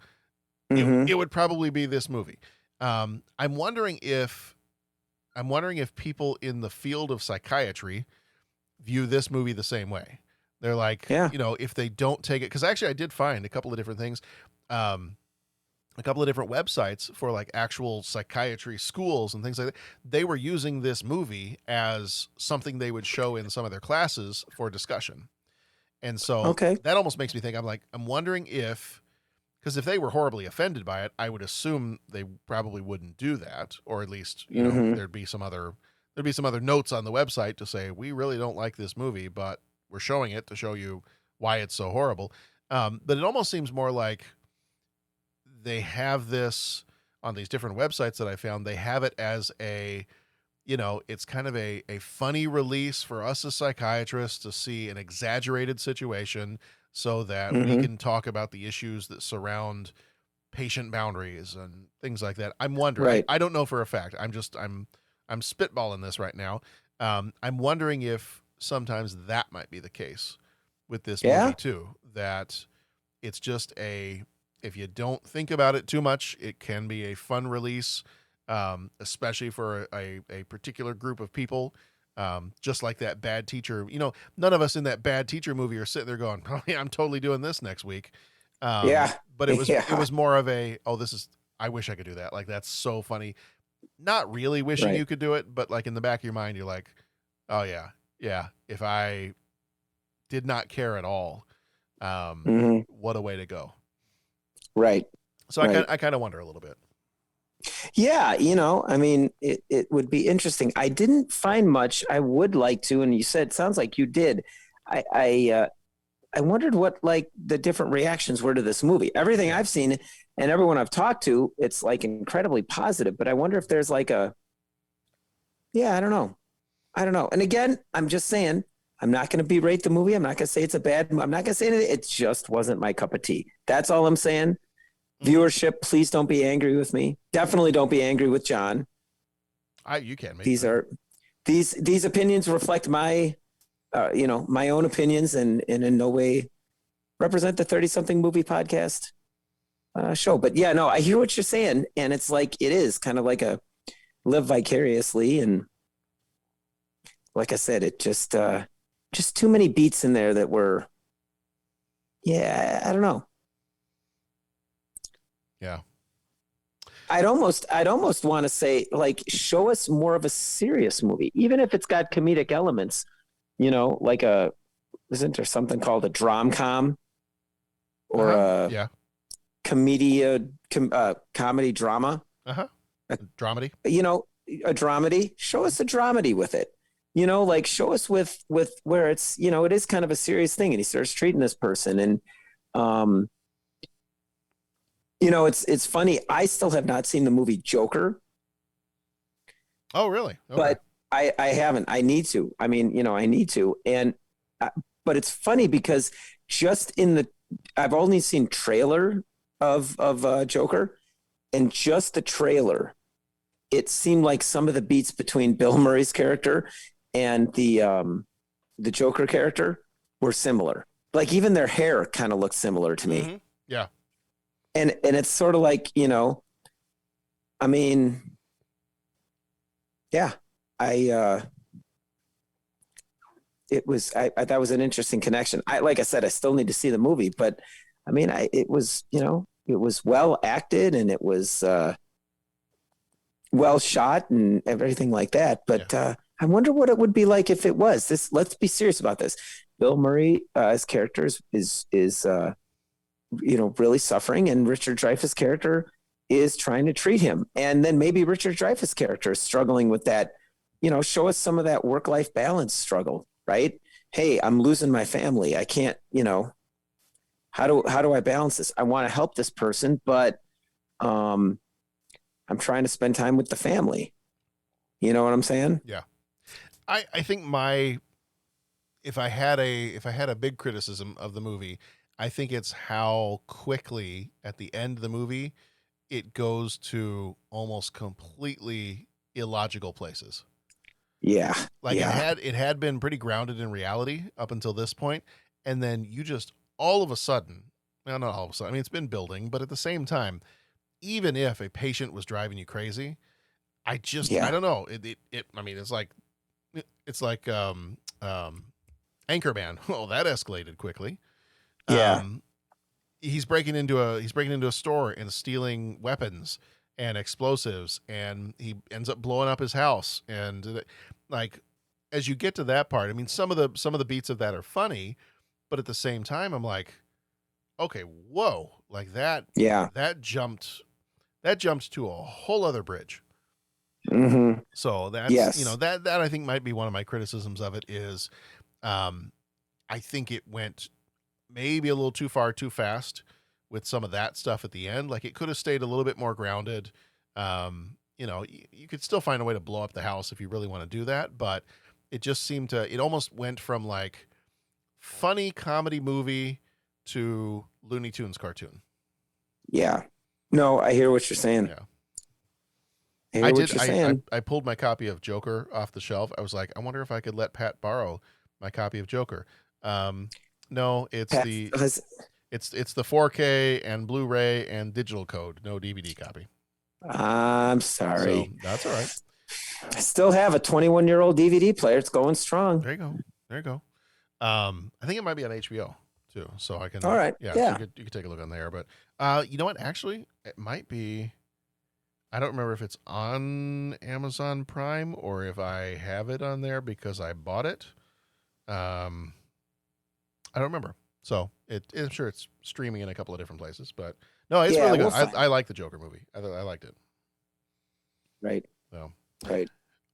it would probably be this movie. I'm wondering if people in the field of psychiatry view this movie the same way. They're like, if they don't take it, because actually I did find a couple of different things, a couple of different websites for like actual psychiatry schools and things like that. They were using this movie as something they would show in some of their classes for discussion. And so that almost makes me think, I'm wondering because if they were horribly offended by it, I would assume they probably wouldn't do that, or at least, there'd be some other notes on the website to say, we really don't like this movie, but we're showing it to show you why it's so horrible. But it almost seems more like they have this on these different websites that I found. They have it as it's kind of a funny release for us as psychiatrists to see an exaggerated situation so that we can talk about the issues that surround patient boundaries and things like that. I'm wondering, Right. I don't know for a fact. I'm spitballing this right now. I'm wondering if sometimes that might be the case with this movie too, that it's just if you don't think about it too much, it can be a fun release, especially for a particular group of people. Just like that Bad Teacher, none of us in that Bad Teacher movie are sitting there going, oh, yeah, I'm totally doing this next week. But it was more of I wish I could do that. Like, that's so funny. Not really wishing you could do it, but like in the back of your mind, you're like, oh yeah. If I did not care at all, what a way to go. Right. So I kind of wonder a little bit. Yeah, it would be interesting. I didn't find much. I would like to, and you said, sounds like you did. I wondered what like the different reactions were to this movie. Everything I've seen and everyone I've talked to, it's like incredibly positive, but I wonder if there's like I don't know. And again, I'm just saying, I'm not going to berate the movie. I'm not going to say it's a bad movie. I'm not going to say anything. It just wasn't my cup of tea. That's all I'm saying. Viewership, please don't be angry with me. Definitely don't be angry with John. You can. These opinions reflect my own opinions and in no way represent the 30-something movie podcast show. But yeah, no, I hear what you're saying. And it's like, it is kind of like a live vicariously. And like I said, it just too many beats in there that were, I don't know. Yeah. I'd almost want to say, like, show us more of a serious movie, even if it's got comedic elements, like isn't there something called a drom-com or a comedy drama? A dramedy. A dramedy. Show us a dramedy with it. Like, show us with where it's, it is kind of a serious thing, and he starts treating this person, and it's funny. I still have not seen the movie Joker. Oh, really? Okay. But I haven't. I need to. I need to. And but it's funny because I've only seen trailer of Joker, and just the trailer, it seemed like some of the beats between Bill Murray's character and the Joker character were similar. Like, even their hair kind of looked similar to me. Mm-hmm. Yeah. And it's sort of like, that was an interesting connection. Like I said, I still need to see the movie, but it was well acted, and it was, well shot and everything like that. But I wonder what it would be like if it was this. Let's be serious about this. Bill Murray, his character is really suffering, and Richard Dreyfuss' character is trying to treat him. And then maybe Richard Dreyfuss' character is struggling with that. Show us some of that work-life balance struggle, right? Hey, I'm losing my family. I can't, how do I balance this? I want to help this person, but I'm trying to spend time with the family. You know what I'm saying? Yeah. I think if I had a big criticism of the movie, I think it's how quickly at the end of the movie it goes to almost completely illogical places. Yeah. It had been pretty grounded in reality up until this point, and then you just all of a sudden, well, not all of a sudden, I mean, it's been building, but at the same time, even if a patient was driving you crazy, I don't know. I mean, it's like Anchorman. Oh, that escalated quickly. Yeah. He's breaking into a store and stealing weapons and explosives, and he ends up blowing up his house. And like, as you get to that part, I mean, some of the beats of that are funny, but at the same time, I'm like, okay, whoa, like that. Yeah. That jumped to a whole other bridge. Mm-hmm. So that's, that I think might be one of my criticisms of it is, I think it went maybe a little too far, too fast with some of that stuff at the end. Like, it could have stayed a little bit more grounded. You could still find a way to blow up the house if you really want to do that, but it just seemed it almost went from like funny comedy movie to Looney Tunes cartoon. Yeah. No, I hear what you're saying. Yeah. I pulled my copy of Joker off the shelf. I was like, I wonder if I could let Pat borrow my copy of Joker. No, it's the 4K and Blu-ray and digital code, no DVD copy. I'm sorry. So, that's all right. I still have a 21-year-old DVD player. It's going strong. There you go. I think it might be on HBO too, so I can. All right. Yeah. You could take a look on there, but you know what? Actually, it might be. I don't remember if it's on Amazon Prime or if I have it on there because I bought it. I don't remember. So I'm sure it's streaming in a couple of different places, but no, it's really good. I like the Joker movie. I liked it. Right. So. Right.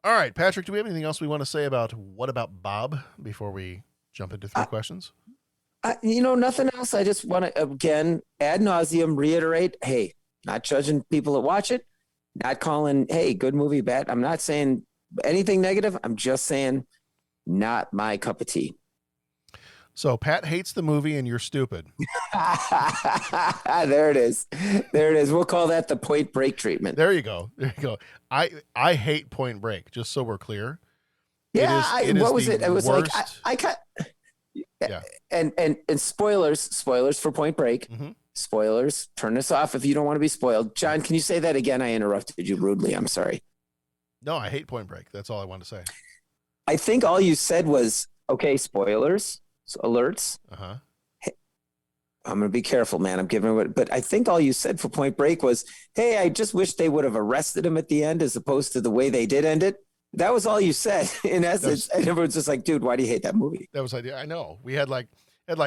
All right, Patrick, do we have anything else we want to say about What About Bob before we jump into 3 questions? Nothing else. I just want to, again, ad nauseum reiterate, hey, not judging people that watch it, not calling, hey, good movie, bad. I'm not saying anything negative. I'm just saying not my cup of tea. So Pat hates the movie and you're stupid. There it is. We'll call that the Point Break treatment. There you go. I hate Point Break, just so we're clear. Yeah. What was it? It was worst. Like, I cut. Yeah. And spoilers for Point Break. Mm-hmm. Spoilers. Turn this off if you don't want to be spoiled. John, can you say that again? I interrupted you rudely. I'm sorry. No, I hate Point Break. That's all I wanted to say. I think all you said was, okay, spoilers. Alerts. Uh-huh. Hey, I'm going to be careful, man. I'm giving it, but I think all you said for Point Break was, hey, I just wish they would have arrested him at the end as opposed to the way they did end it. That was all you said in essence. And everyone's just like, dude, why do you hate that movie? That was I know. We had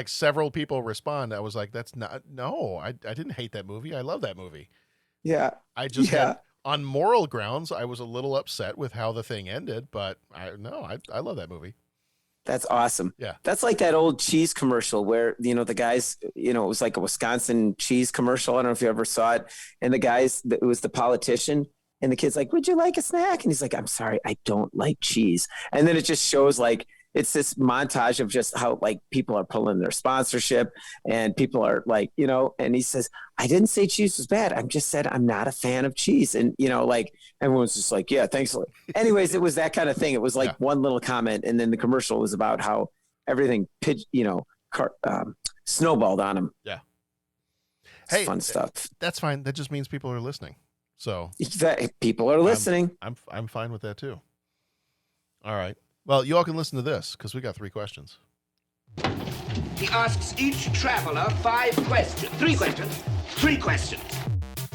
several people respond. I was like, I didn't hate that movie. I love that movie. Yeah. I just had, on moral grounds, I was a little upset with how the thing ended, but I love that movie. That's awesome. Yeah. That's like that old cheese commercial where, the guys, it was like a Wisconsin cheese commercial. I don't know if you ever saw it. And it was the politician and the kid's like, would you like a snack? And he's like, I'm sorry, I don't like cheese. And then it just shows like, it's this montage of just how like people are pulling their sponsorship and people are like, and he says, I didn't say cheese was bad. I just said, I'm not a fan of cheese. And, like everyone's just like, yeah, thanks. Anyways, it was that kind of thing. It was like one little comment. And then the commercial was about how everything, snowballed on him. Yeah. Hey, fun stuff. That's fine. That just means people are listening. So people are listening. I'm fine with that too. All right. Well, you all can listen to this because we got 3 questions. He asks each traveler 5 questions. 3 questions. 3 questions.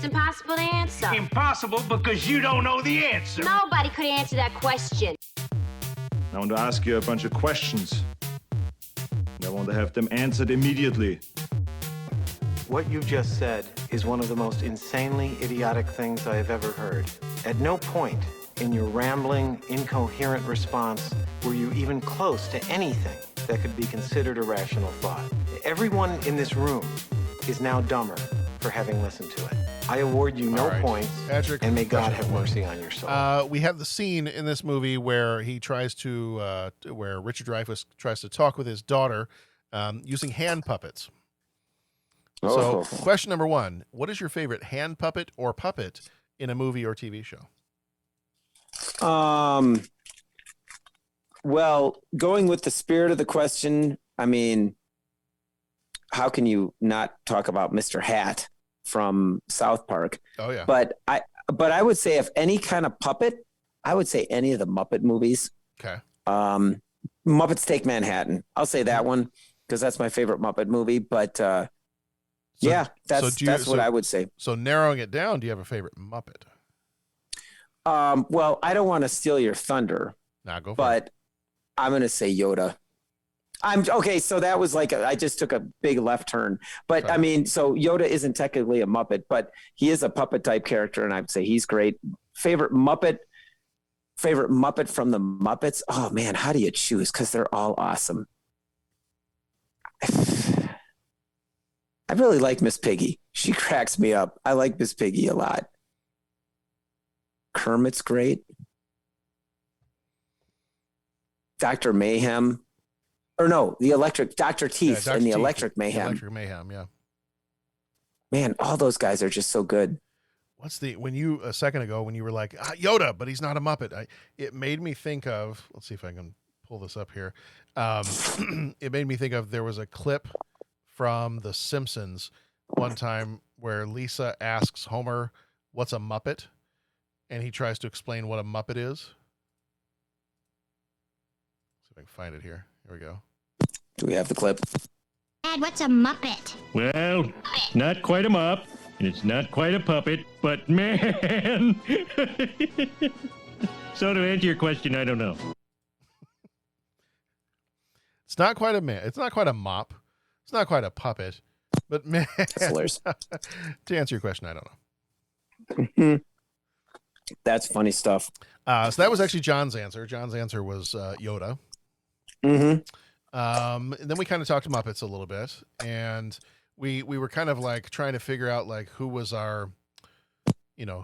It's impossible to answer. Impossible because you don't know the answer. Nobody could answer that question. I want to ask you a bunch of questions. I want to have them answered immediately. What you just said is one of the most insanely idiotic things I have ever heard. At no point in your rambling, incoherent response were you even close to anything that could be considered a rational thought. Everyone in this room is now dumber for having listened to it. I award you no points, Patrick, and may God have mercy on your soul. We have the scene in this movie where he tries to, where Richard Dreyfuss tries to talk with his daughter using hand puppets. So, question number 1, what is your favorite hand puppet or puppet in a movie or TV show? Well, going with the spirit of the question, I mean, how can you not talk about Mr. Hat from South Park? Oh yeah. But I would say if any kind of puppet, I would say any of the Muppet movies. Okay. Muppets Take Manhattan. I'll say that one because that's my favorite Muppet movie. But yeah, that's what I would say. So narrowing it down, do you have a favorite Muppet? Well, I don't want to steal your thunder. Nah, go for but it. I'm going to say Yoda. Okay. So that was like, I just took a big left turn, but okay. I mean, so Yoda isn't technically a Muppet, but he is a puppet type character. And I'd say he's great. Favorite Muppet from the Muppets. Oh man, how do you choose? Cause they're all awesome. I really like Miss Piggy. She cracks me up. I like Miss Piggy a lot. Kermit's great. Dr. Mayhem. Or no, Dr. Teeth and the Electric Mayhem. Electric Mayhem, yeah. Man, all those guys are just so good. When you, a second ago, when you were like, Yoda, but he's not a Muppet, it made me think of, let's see if I can pull this up here. It made me think of, there was a clip from The Simpsons one time where Lisa asks Homer, what's a Muppet? And he tries to explain what a Muppet is. See if I can find it here. Here we go. Do we have the clip? Dad, what's a Muppet? Well, not quite a mop, and it's not quite a puppet, but man. So to answer your question, I don't know. It's not quite a man. It's not quite a mop. It's not quite a puppet, but man. That's hilarious. To answer your question, I don't know. That's funny stuff. So that was actually John's answer. John's answer was Yoda. Mm-hmm. And then we kind of talked Muppets a little bit, and we were kind of like trying to figure out like who was our,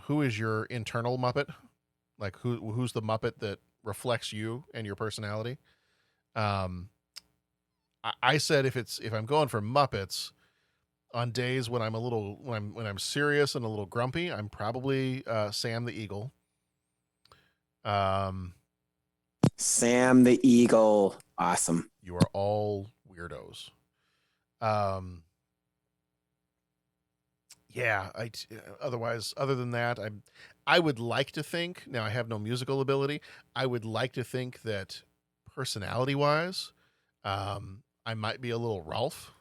who is your internal Muppet, like who's the Muppet that reflects you and your personality. I said if I'm going for Muppets, on days when when I'm serious and a little grumpy, I'm probably Sam the Eagle. Sam the Eagle, awesome. You are all weirdos. Yeah. Otherwise, other than that, I would like to think. Now, I have no musical ability. I would like to think that personality-wise, I might be a little Ralph.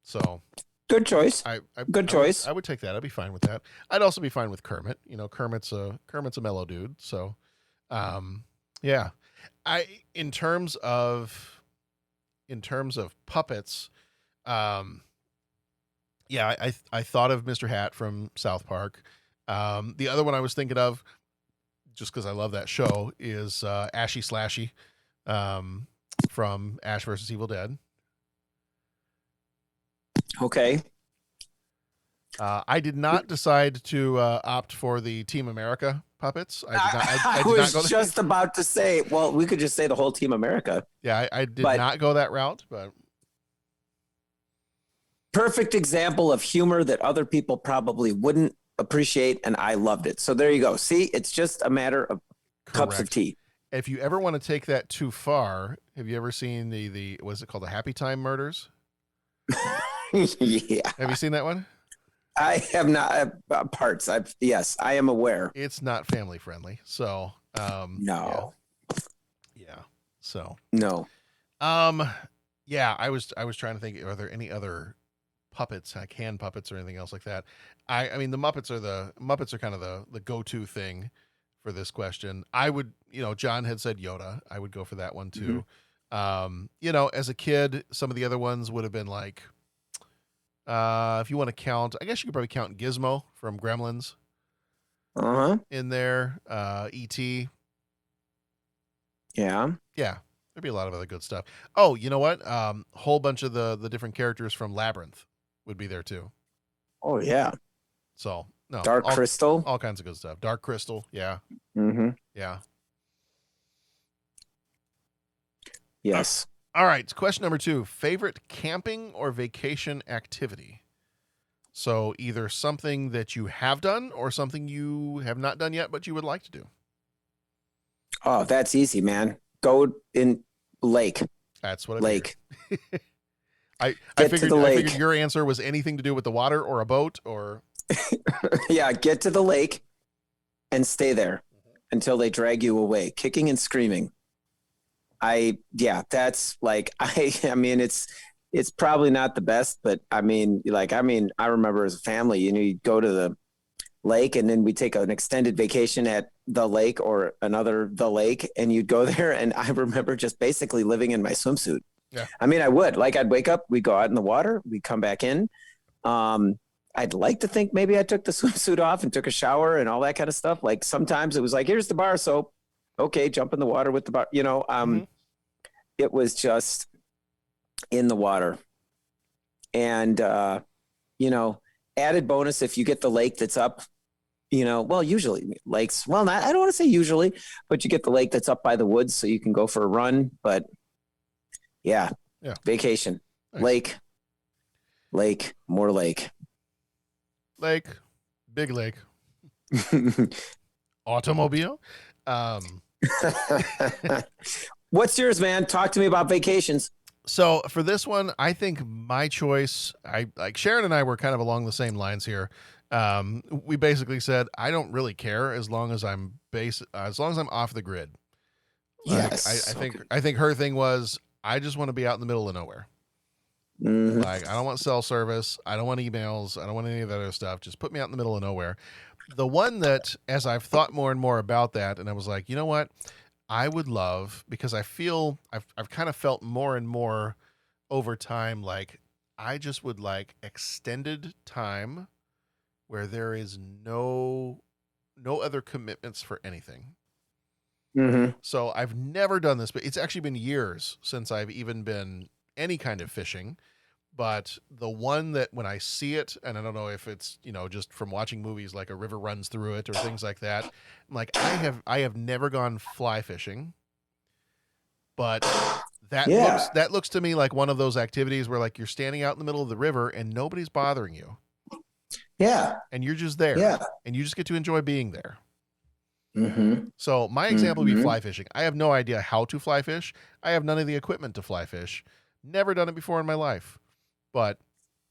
So good choice. Good choice. I would take that. I'd be fine with that. I'd also be fine with Kermit. Kermit's a mellow dude. So, yeah. In terms of puppets, yeah, I thought of Mr. Hat from South Park. The other one I was thinking of, just because I love that show, is Ashy Slashy from Ash vs. Evil Dead. Okay. I did not decide to opt for the Team America puppets. I was just about to say, well, we could just say the whole Team America. Yeah, I did not go that route, but perfect example of humor that other people probably wouldn't appreciate, and I loved it. So there you go. See, it's just a matter of cups of tea. If you ever want to take that too far, have you ever seen the what's it called, the Happy Time Murders? Yeah. Have you seen that one? I have not parts. Yes, I am aware. It's not family friendly. So, no. Yeah. So, no. Yeah, I was trying to think, are there any other puppets, like hand puppets or anything else like that. I mean, the Muppets are kind of the go-to thing for this question. I would, John had said Yoda. I would go for that one too. As a kid, some of the other ones would have been like, if you want to count, I guess you could probably count Gizmo from Gremlins in there, E.T. Yeah. Yeah. There'd be a lot of other good stuff. Oh, you know what? Whole bunch of the different characters from Labyrinth would be there too. Oh, yeah. So, no. Dark Crystal. All kinds of good stuff. Dark Crystal. Yeah. Mm-hmm. Yeah. Yes. All right. Question number 2. Favorite camping or vacation activity? So either something that you have done or something you have not done yet, but you would like to do. Oh, that's easy, man. Go in lake. That's what lake. I figured your answer was anything to do with the water or a boat or. Yeah, get to the lake and stay there until they drag you away, kicking and screaming. That's like I mean it's probably not the best, but I remember as a family, you'd go to the lake and then we'd take an extended vacation at the lake or the lake, and you'd go there, and I remember just basically living in my swimsuit. Yeah. I mean, I'd wake up, we'd go out in the water, we'd come back in. I'd like to think maybe I took the swimsuit off and took a shower and all that kind of stuff. Like sometimes it was like, here's the bar soap. Okay, jump in the water with the bar, It was just in the water. And, added bonus, if you get the lake that's up, usually lakes, I don't want to say usually, but you get the lake that's up by the woods so you can go for a run. But yeah. Vacation, nice. Lake, more lake. Lake, big lake. Automobile. What's yours, man? Talk to me about vacations. So for this one, I think my choice, Sharon and I were kind of along the same lines here. We basically said, I don't really care as long as I'm off the grid. Yes. I think her thing was, I just want to be out in the middle of nowhere. Mm-hmm. Like, I don't want cell service. I don't want emails. I don't want any of that other stuff. Just put me out in the middle of nowhere. The one that, as I've thought more and more about that, and I was like, you know what? I would love, because I feel I've kind of felt more and more over time, like I just would like extended time where there is no other commitments for anything. Mm-hmm. So I've never done this, but it's actually been years since I've even been any kind of fishing. But the one that when I see it, and I don't know if it's, just from watching movies, like a river runs through it or things like that. I'm like, I have never gone fly fishing, but that looks to me like one of those activities where like you're standing out in the middle of the river and nobody's bothering you. Yeah. And you're just there. Yeah. And you just get to enjoy being there. Mm-hmm. So my example would be fly fishing. I have no idea how to fly fish. I have none of the equipment to fly fish. Never done it before in my life. But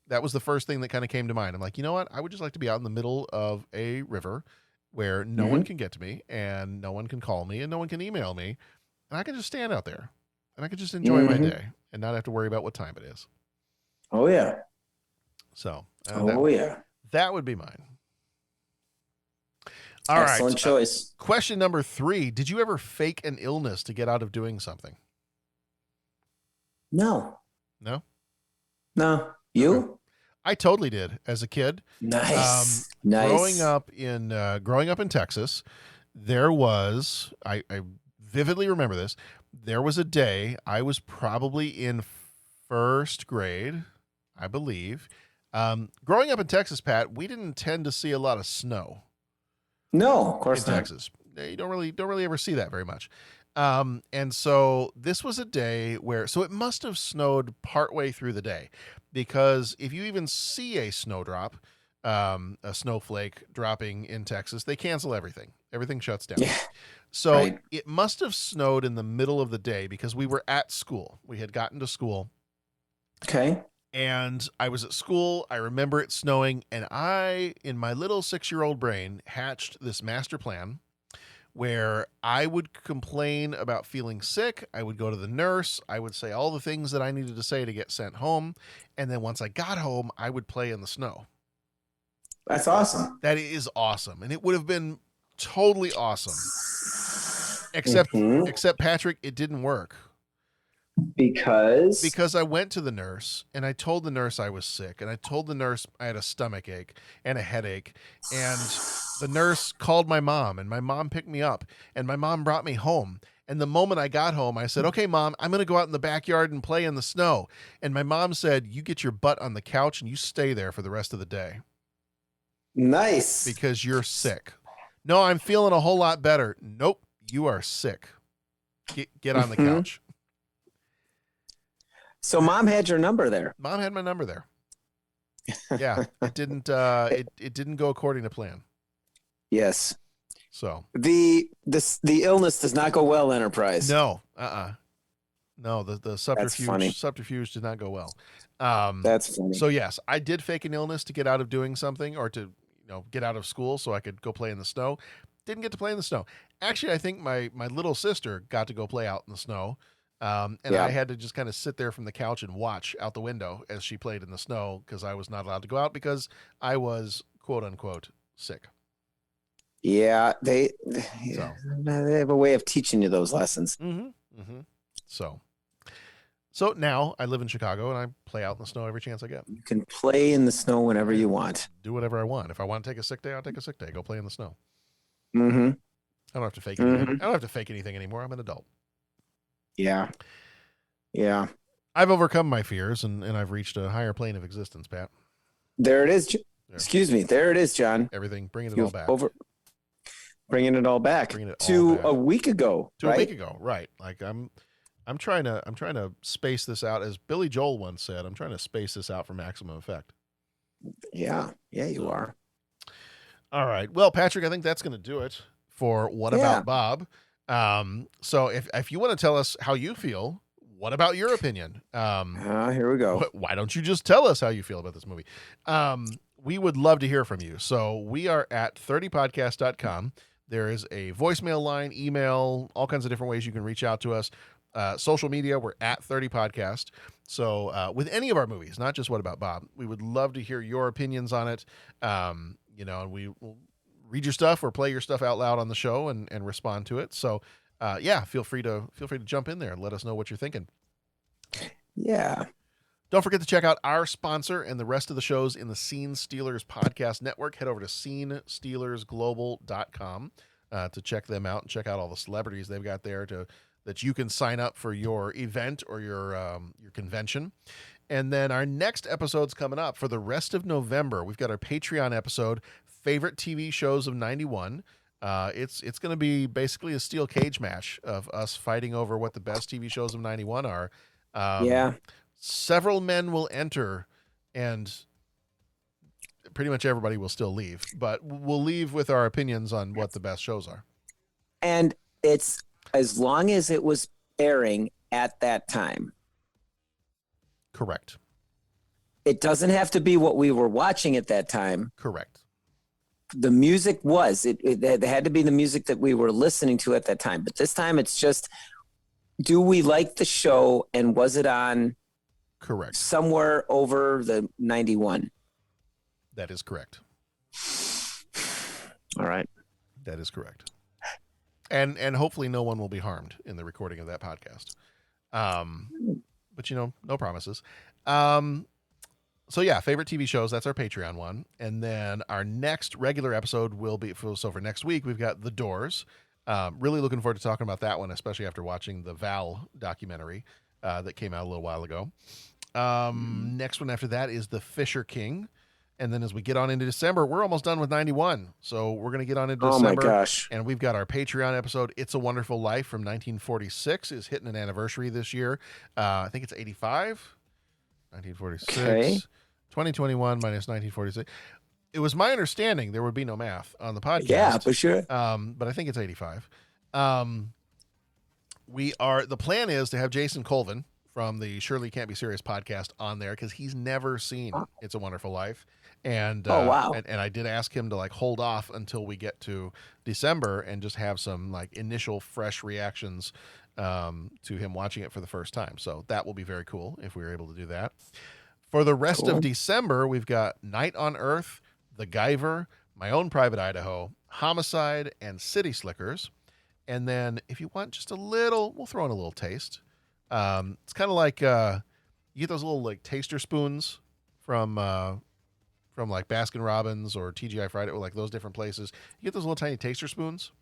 that was the first thing that kind of came to mind. I'm like, you know what? I would just like to be out in the middle of a river where no one can get to me and no one can call me and no one can email me. And I can just stand out there and I can just enjoy my day and not have to worry about what time it is. Oh, yeah. So, that would be mine. All right. Excellent choice. Question number 3. Did you ever fake an illness to get out of doing something? No. No? No. You? Okay. I totally did as a kid. Nice. Growing up in Texas, there was, I vividly remember this. There was a day I was probably in first grade, I believe. Growing up in Texas, Pat, we didn't tend to see a lot of snow. No, of course in not. Texas. You don't really ever see that very much. And so this was a day where, so it must have snowed partway through the day, because if you even see a snowdrop, a snowflake dropping in Texas, they cancel everything. Everything shuts down. Yeah. So it must have snowed in the middle of the day because we were at school. We had gotten to school. Okay. And I was at school. I remember it snowing. And I, in my little 6-year-old brain, hatched this master plan where I would complain about feeling sick. I would go to the nurse. I would say all the things that I needed to say to get sent home. And then once I got home, I would play in the snow. That's awesome. That is awesome. And it would have been totally awesome. Except Patrick, it didn't work. Because I went to the nurse and I told the nurse I was sick, and I told the nurse I had a stomach ache and a headache, and the nurse called my mom, and my mom picked me up, and my mom brought me home. And the moment I got home, I said, "Okay, Mom, I'm going to go out in the backyard and play in the snow." And my mom said, "You get your butt on the couch and you stay there for the rest of the day." Nice. Because you're sick. No, I'm feeling a whole lot better. Nope, you are sick. Get on the couch. So Mom had your number there. Mom had my number there. Yeah, it didn't. It didn't go according to plan. Yes. So the illness does not go well, Enterprise. No. No, the subterfuge did not go well. That's funny. So yes, I did fake an illness to get out of doing something, or to get out of school so I could go play in the snow. Didn't get to play in the snow. Actually, I think my little sister got to go play out in the snow. I had to just kind of sit there from the couch and watch out the window as she played in the snow, because I was not allowed to go out because I was, quote unquote, sick. Yeah, they have a way of teaching you those lessons. Mm-hmm. Mm-hmm. So now I live in Chicago and I play out in the snow every chance I get. You can play in the snow whenever you want. Do whatever I want. If I want to take a sick day, I'll take a sick day. Go play in the snow. Mm-hmm. I don't have to fake anything. I don't have to fake anything anymore. I'm an adult. Yeah. Yeah. I've overcome my fears and I've reached a higher plane of existence, Pat. There it is. Excuse me. There it is, John. Everything. Bringing it all back. Bringing it all back to a week ago. A week ago, right? Like I'm trying to space this out, as Billy Joel once said. I'm trying to space this out for maximum effect. Yeah, you are. All right. Well, Patrick, I think that's going to do it for What About Bob. So if you want to tell us how you feel, what about your opinion? Here we go. Why don't you just tell us how you feel about this movie? We would love to hear from you. So we are at 30podcast.com. There is a voicemail line, email, all kinds of different ways you can reach out to us. Social media, we're at 30podcast. So with any of our movies, not just What About Bob, we would love to hear your opinions on it. And we will read your stuff or play your stuff out loud on the show and respond to it. So feel free to jump in there and let us know what you're thinking. Yeah. Don't forget to check out our sponsor and the rest of the shows in the Scene Stealers podcast network. Head over to scenestealersglobal.com to check them out and check out all the celebrities they've got there that you can sign up for your event or your convention. And then our next episode's coming up for the rest of November. We've got our Patreon episode, Favorite TV Shows of 91. It's going to be basically a steel cage match of us fighting over what the best TV shows of 91 are. Several men will enter, and pretty much everybody will still leave, but we'll leave with our opinions on what the best shows are. And it's as long as it was airing at that time. Correct. It doesn't have to be what we were watching at that time. Correct. The music was, it had to be the music that we were listening to at that time. But this time it's just, do we like the show, and was it on? Correct. Somewhere over the 91. That is correct. All right. That is correct. And hopefully no one will be harmed in the recording of that podcast. But no promises. So yeah, favorite TV shows, that's our Patreon one. And then our next regular episode will be, so for next week, we've got The Doors. Really looking forward to talking about that one, especially after watching the Val documentary that came out a little while ago. Next one after that is The Fisher King. And then as we get on into December, we're almost done with 91. So we're going to get on into December. Oh my gosh. And we've got our Patreon episode, It's a Wonderful Life from 1946, is hitting an anniversary this year. I think it's 85. 1946. Okay. 2021 minus 1946. It was my understanding there would be no math on the podcast. Yeah, for sure. But I think it's 85. The plan is to have Jason Colvin from the Shirley Can't Be Serious podcast on there, because he's never seen It's a Wonderful Life. And wow. and I did ask him to like hold off until we get to December and just have some like initial fresh reactions to him watching it for the first time. So that will be very cool if we were able to do that. For the rest of December, we've got Night on Earth, The Guyver, My Own Private Idaho, Homicide, and City Slickers. And then if you want just a little, we'll throw in a little taste. It's kind of like you get those little like taster spoons from like Baskin Robbins or TGI Friday or like those different places. You get those little tiny taster spoons.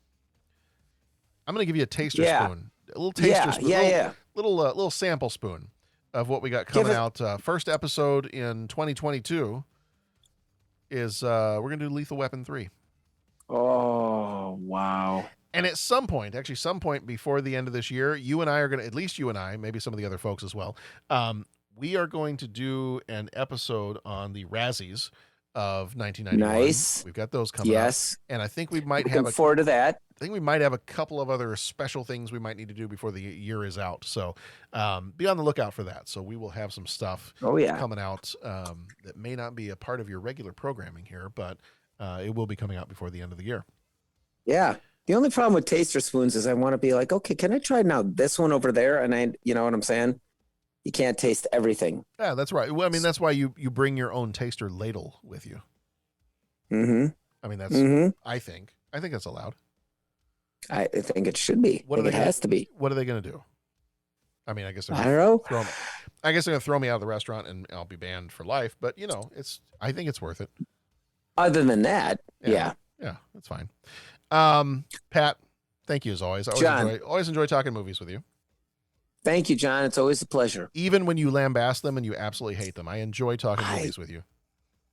I'm going to give you a taster spoon. A little taster spoon. Little sample spoon of what we got coming out. First episode in 2022 is we're going to do Lethal Weapon 3. Oh, wow. And at some point before the end of this year, you and I are going to, at least you and I, maybe some of the other folks as well, we are going to do an episode on the Razzies of 1991. Nice. We've got those coming up. And I think we might Looking forward to that. I think we might have a couple of other special things we might need to do before the year is out. So be on the lookout for that. So we will have some stuff coming out that may not be a part of your regular programming here, but it will be coming out before the end of the year. Yeah. The only problem with taster spoons is I want to be like, okay, can I try now this one over there? And you know what I'm saying? You can't taste everything. Yeah, that's right. Well, I mean, that's why you bring your own taster ladle with you. Mm-hmm. I mean, that's, I think that's allowed. I think it should be. It has to be. What are they going to do? I mean, I guess I don't know. I guess they're going to throw me out of the restaurant and I'll be banned for life. But you know, I think it's worth it. Other than that, yeah, that's fine. Pat, thank you as always. I always enjoy talking movies with you. Thank you, John. It's always a pleasure. Even when you lambast them and you absolutely hate them, I enjoy talking movies with you.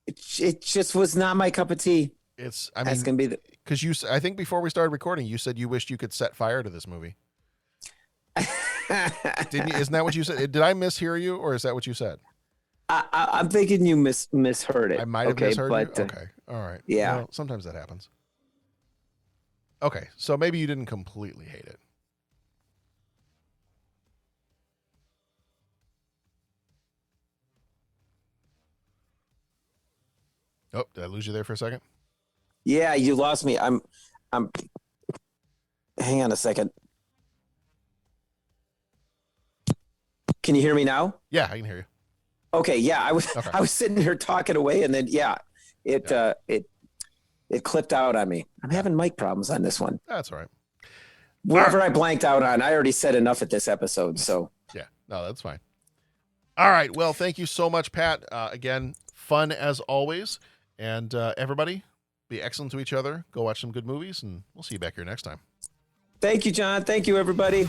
It just was not my cup of tea. That's gonna be because I think before we started recording, you said you wished you could set fire to this movie. Didn't you? Isn't that what you said? Did I mishear you, or is that what you said? I'm thinking you misheard it. I might have misheard you. Okay, all right. Yeah. Well, sometimes that happens. Okay, so maybe you didn't completely hate it. Oh, did I lose you there for a second? Yeah, you lost me. I'm. Hang on a second. Can you hear me now? Yeah, I can hear you. Okay, yeah, I was sitting here talking away, and then it clipped out on me. I'm having mic problems on this one. That's all right. Whatever I blanked out on, I already said enough at this episode. So yeah, no, that's fine. All right, well, thank you so much, Pat. Again, fun as always, and everybody, be excellent to each other. Go watch some good movies, and we'll see you back here next time. Thank you, John. Thank you, everybody.